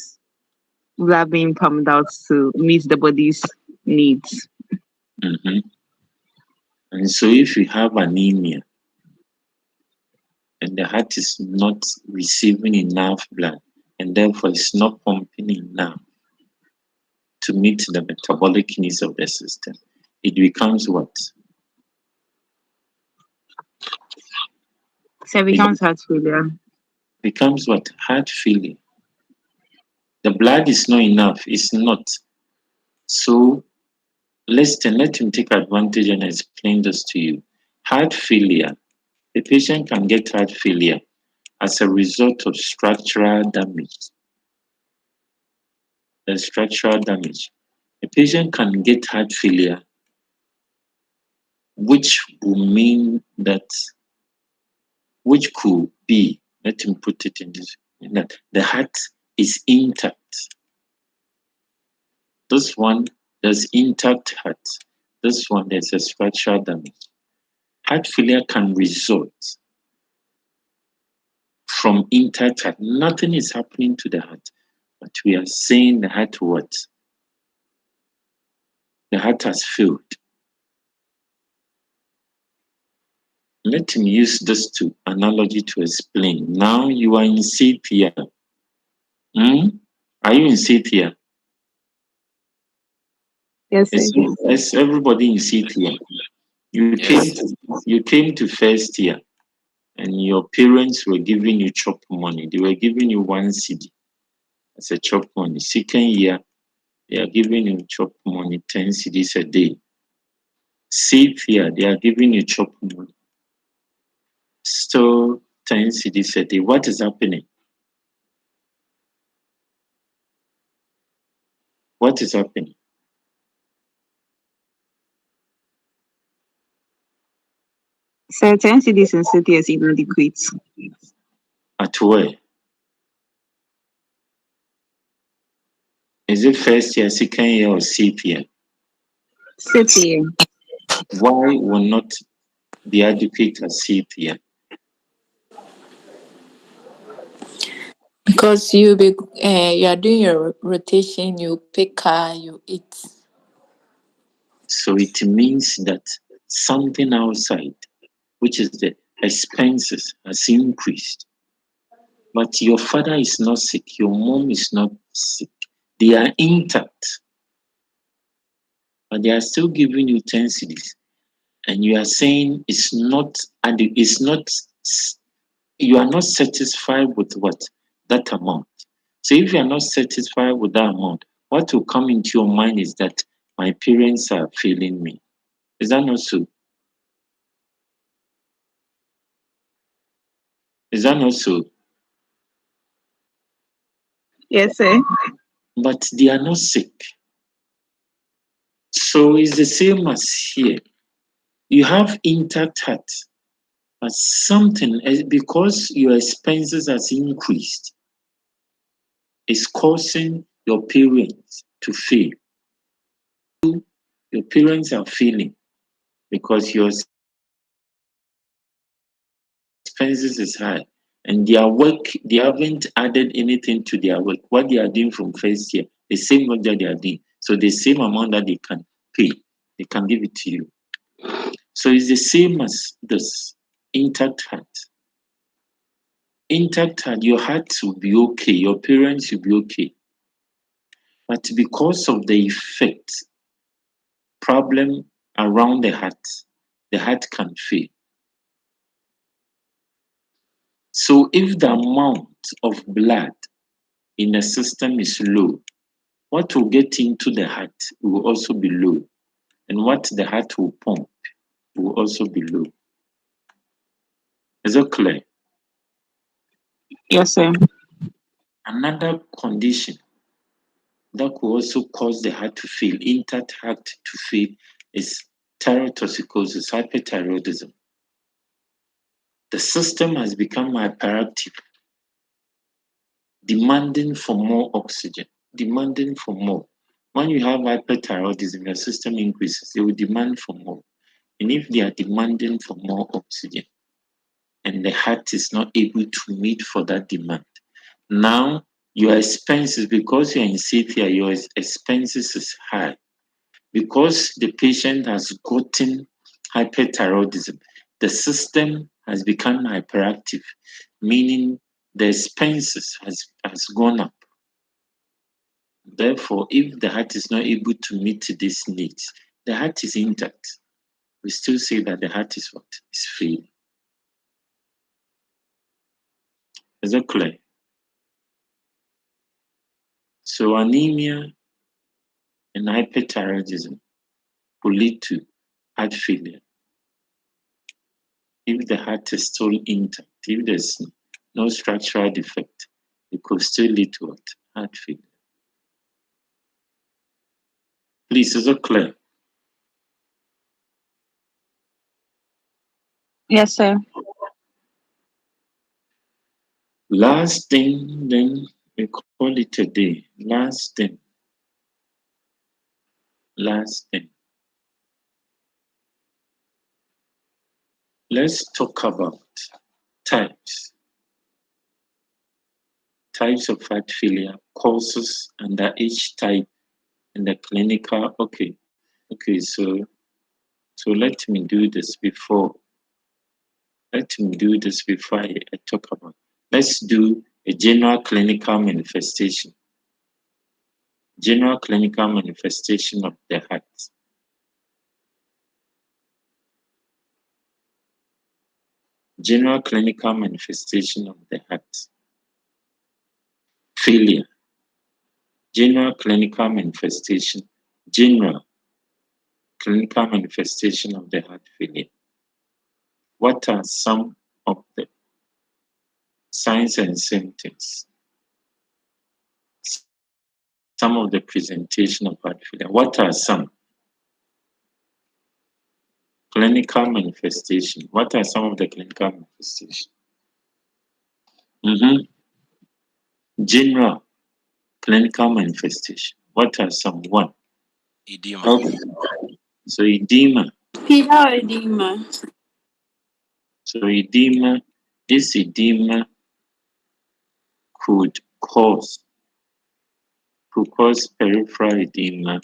blood being pumped out to meet the body's needs. Mm-hmm. And so if you have anemia and the heart is not receiving enough blood and therefore it's not pumping enough to meet the metabolic needs of the system, it becomes what? So it becomes heart failure. Becomes what? Heart failure. The blood is not enough. It's not. So listen, let him take advantage and explain this to you. Heart failure. A patient can get heart failure as a result of structural damage. The structural damage. A patient can get heart failure, which will mean that, which could be, let him put it in this, that the heart is intact. This one, there's intact heart. This one, there's a structural damage. Heart failure can result from intact heart. Nothing is happening to the heart, but we are saying the heart what? The heart has failed. Let me use this to analogy to explain. Now you are in CPR. Are you in CPR? Yes, Yes, everybody in CPR. You came to first year, and your parents were giving you chop money. They were giving you 1 cedi as a chop money. Second year, they are giving you chop money 10 cedis a day. CPR, they are giving you chop money. Still 10 cedis a day. What is happening? What is happening? So 10 cities and city is inadequate. At where? Is it first year, second year, or CPM? City. Why will not be adequate at CPM? Because you are doing your rotation, you pick car, you eat. So it means that something outside, which is the expenses, has increased. But your father is not sick, your mom is not sick. They are intact. But they are still giving you 10 cities. And you are saying you are not satisfied with what? That amount. So if you are not satisfied with that amount, what will come into your mind is that my parents are failing me. Is that not so? Is that not so? Yes, sir. But they are not sick. So it's the same as here. You have intact heart, but something, because your expenses has increased, is causing your parents to fail. Your parents are failing because your expenses is high, and their work, they haven't added anything to their work. What they are doing from first year, the same work that they are doing. So the same amount that they can pay, they can give it to you. So it's the same as this intact heart. Intact heart, your heart will be okay, your parents will be okay. But because of the effect, problem around the heart can fail. So if the amount of blood in the system is low, what will get into the heart will also be low. And what the heart will pump will also be low. Is that clear? Yes, sir. Another condition that could also cause the heart to fail, intact heart to fail, is thyrotoxicosis, hyperthyroidism. The system has become hyperactive, demanding for more oxygen, demanding for more. When you have hyperthyroidism, your system increases, they will demand for more. And if they are demanding for more oxygen and the heart is not able to meet for that demand, now your expenses, because you're in CPR, your expenses is high. Because the patient has gotten hyperthyroidism, the system has become hyperactive, meaning the expenses has gone up. Therefore, if the heart is not able to meet these needs, the heart is intact. We still say that the heart is what? Is failing. Is that clear? So anemia and hyperthyroidism will lead to heart failure. If the heart is still intact, if there's no structural defect, it could still lead to what? Heart failure. Please, is it clear? Yes, sir. Last thing, then we call it a day. Last thing. Last thing. Let's talk about types. Types of heart failure, causes under each type, and the clinical. Okay, so let me do this before. Let me do this before I talk about. Let's do a general clinical manifestation. General clinical manifestation of the heart. General clinical manifestation of the heart. Failure. General clinical manifestation. General clinical manifestation of the heart failure. What are some of the signs and symptoms? some of the presentation of heart failure. What are some? Clinical manifestation. What are some of the clinical manifestations? General clinical manifestation. What are some? One. Edema. Okay. So edema. Fever edema. So edema. This edema could cause peripheral edema.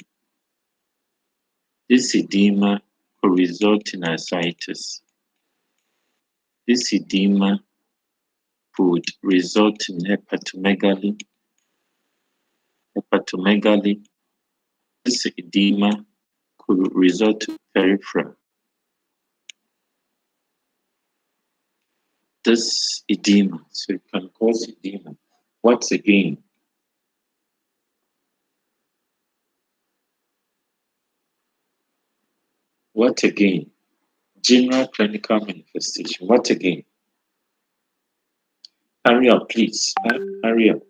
This edema could result in ascites. This edema could result in hepatomegaly. This edema could result in peripheral. This edema, so it can cause edema. What again? What again? General clinical manifestation. What again? Hurry up, please. Hurry up.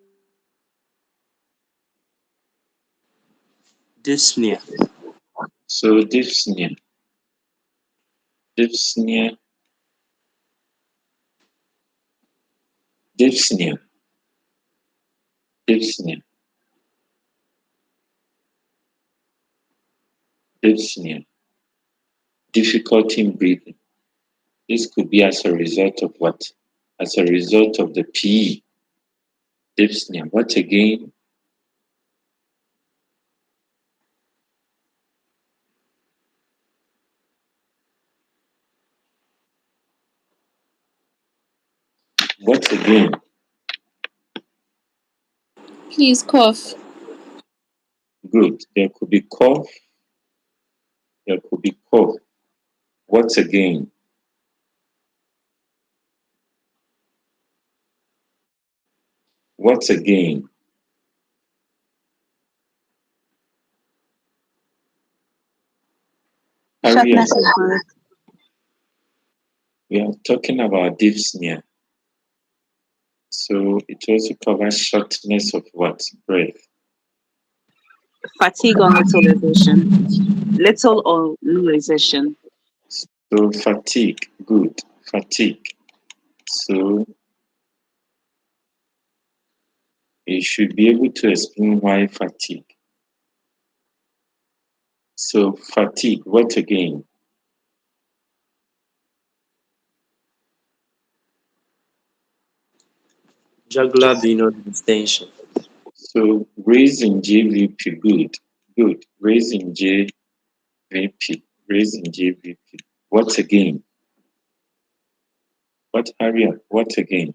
Dyspnea. So dyspnea. Dyspnea. Dyspnea. Dyspnea. Dyspnea. Difficulty in breathing. This could be as a result of what? As a result of the PE. Dyspnea. What again? What again? Please cough. Good. There could be cough. There could be cough. What again? What again? Hurry up. Shortness of breath. We are talking about dyspnea. So it also covers shortness of what? Breath. Fatigue or little exertion. Little or no exertion. So fatigue. Good. Fatigue. So you should be able to explain why fatigue. So fatigue. What again? Jugular venous distension. So raising JVP. Good. Good. Raising JVP. Raising JVP. What again? What? Hurry up. What again?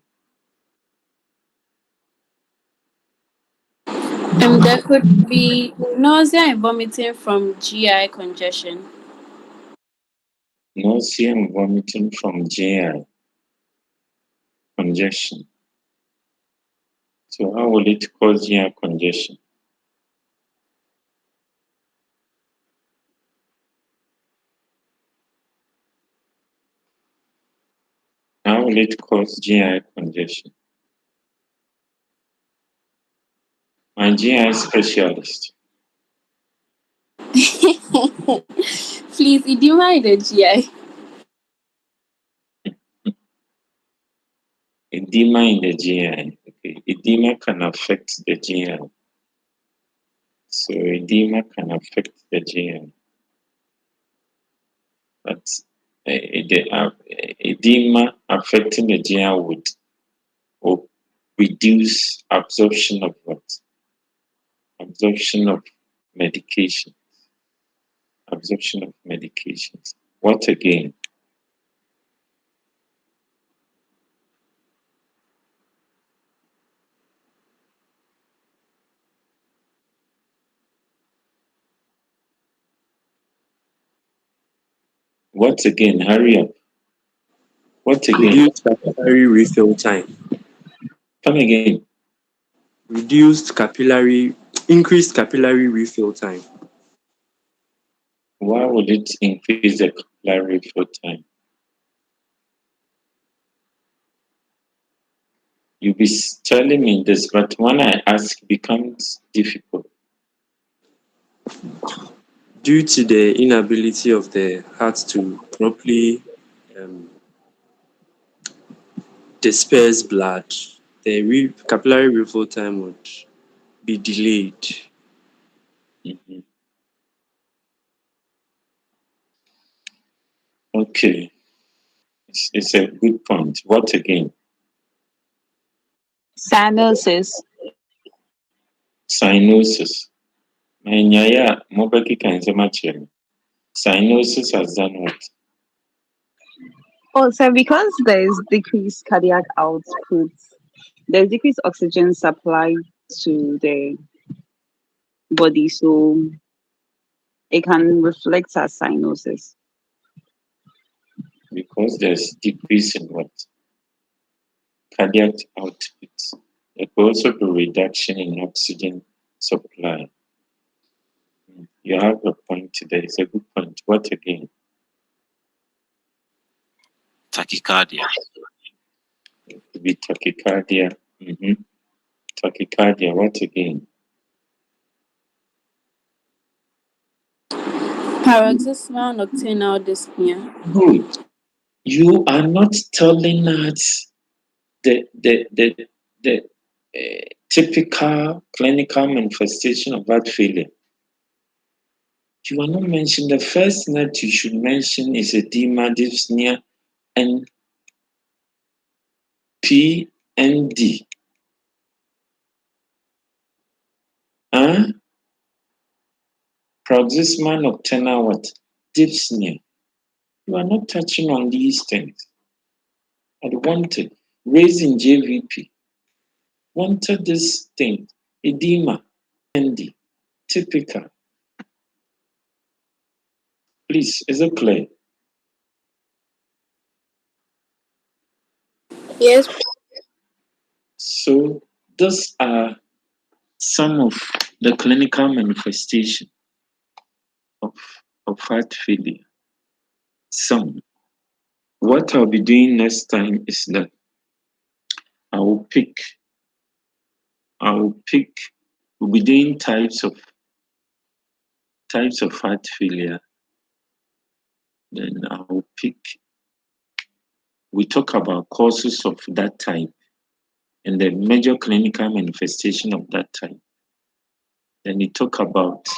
There could be nausea and vomiting from GI congestion. Nausea and vomiting from GI congestion. So how will it cause GI congestion? How will it cause GI congestion? My GI specialist. Please, edema in the GI. Edema in the GI. Okay. Edema can affect the GI. So edema can affect the GI. But the edema affecting the GI would reduce absorption of what? Absorption of medication. Absorption of medications. What again? What again? Hurry up. What again? Reduced capillary refill time. Come again. Increased capillary refill time. Why would it increase the capillary flow time? You'll be telling me this, but when I ask, it becomes difficult. Due to the inability of the heart to properly disperse blood, the capillary refill time would be delayed. Mhm. Okay, it's a good point. What again? Cyanosis. Cyanosis. Nyaya, mobekika nsema kyerɛ. Cyanosis has done what? Oh, so because there's decreased cardiac output, there's decreased oxygen supply to the body, so it can reflect as cyanosis. Because there's decrease in what? Cardiac output. There could also be reduction in oxygen supply. You have a point there. It's a good point. What again? Tachycardia. It could be tachycardia. Tachycardia. What again? Paroxysmal nocturnal dyspnea. Good. You are not telling us the typical clinical manifestation of heart failure. You are not mentioning the first that you should mention is edema, dyspnea, and PND. Paroxysmal nocturnal what? Dyspnea. You are not touching on these things. I wanted raising JVP. Wanted this thing. Edema, PND, typical. Please, is it clear? Yes. So these are some of the clinical manifestation of heart failure. Some. What I'll be doing next time is that I will pick, we'll be doing types of heart failure. Then I will pick, we talk about causes of that type and the major clinical manifestation of that type. Then we talked about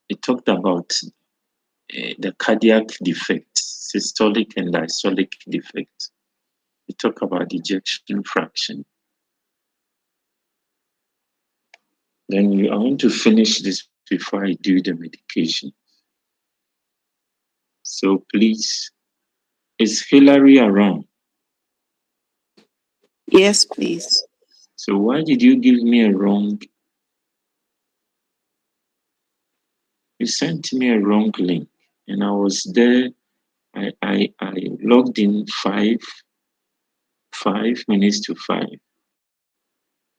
the cardiac defects, systolic and diastolic defects. We talk about ejection fraction. Then I want to finish this before I do the medication. So please, is Hillary around? Yes, please. So why did you give me a wrong? You sent me a wrong link, and I was there. I logged in 5 minutes to 5.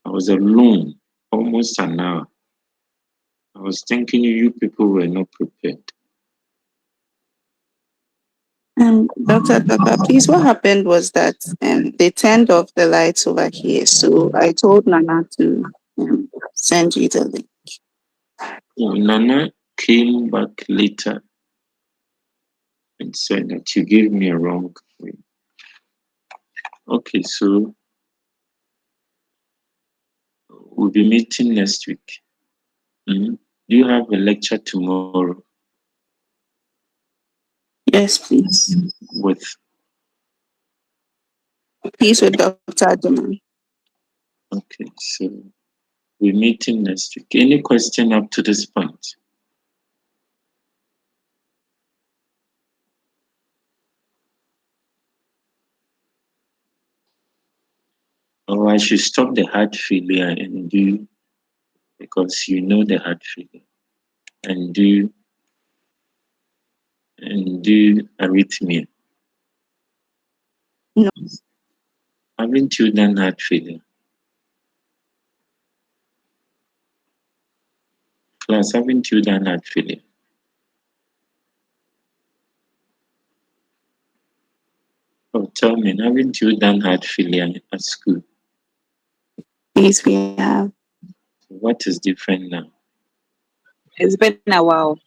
I was alone almost an hour. I was thinking you people were not prepared. Dr. Taka, please, what happened was that they turned off the lights over here. So I told Nana to send you the link. So Nana came back later and said that you gave me a wrong link. Okay, so we'll be meeting next week. Do you have a lecture tomorrow? Yes, please. With Dr. Adaman. Okay, so we're meeting next week. Any question up to this point? Or I should stop the heart failure and do, because you know the heart failure, and do arrhythmia. No. Haven't you done heart failure? Class, haven't you done heart failure? Oh, tell me, haven't you done heart failure at school? Yes, we have. What is different now? It's been a while.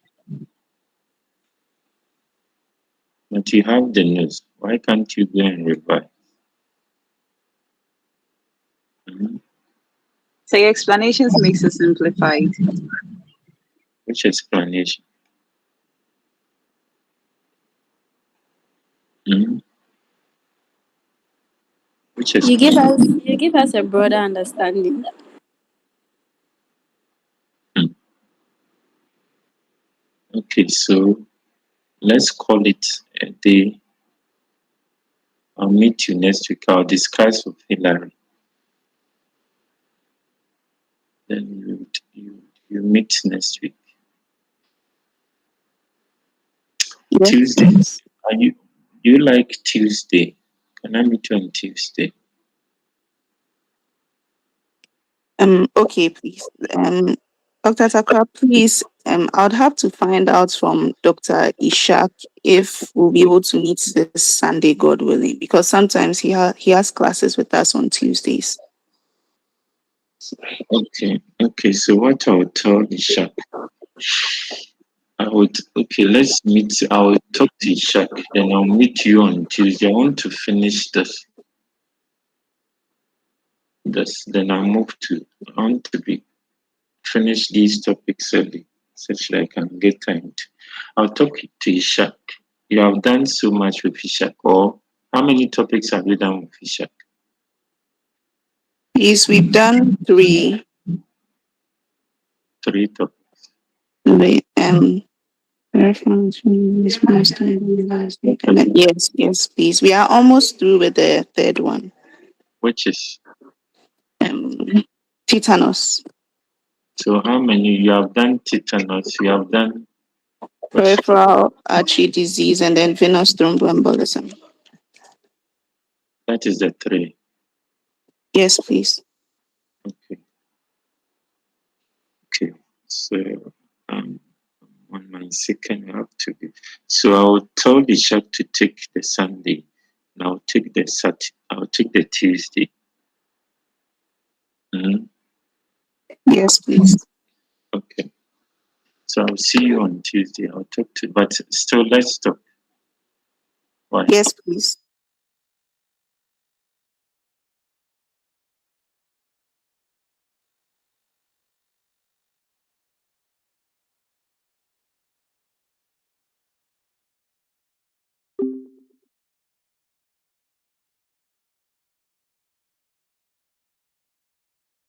But you have the news. Why can't you go and revise? Mhm. So your explanations makes it simplified. Which explanation? Mhm. Which You give explanation? us a broader understanding. Okay, so let's call it a day. I'll meet you next week. I'll discuss with Hillary. Then you meet next week. Yes. Tuesday. Are you like Tuesday? Can I meet you on Tuesday? Okay, please. Dr. Attakorah, please, I would have to find out from Dr. Ishak if we'll be able to meet this Sunday, God willing, because sometimes he has classes with us on Tuesdays. Okay. So what I would tell Ishak, let's meet. I'll talk to Ishak, then I'll meet you on Tuesday. I want to finish this. Then I want to finish these topics early, such that I can get time to. I'll talk to Ishak. You have done so much with Ishak, or how many topics have you done with Ishak? Please, we've done 3. 3 topics. Wait, yes, please. We are almost through with the third one. Which is? Tetanus. So how many? You have done tetanus, you have done Peripheral artery disease, and then venous thromboembolism. That is the 3. Yes, please. Okay. So on my second I have to be. So I'll tell the Ishak to take the Sunday. And I'll take the Tuesday. Mm-hmm. Yes, please. Okay. So I'll see you on Tuesday. I'll talk to, but still let's talk. Why? Yes, please.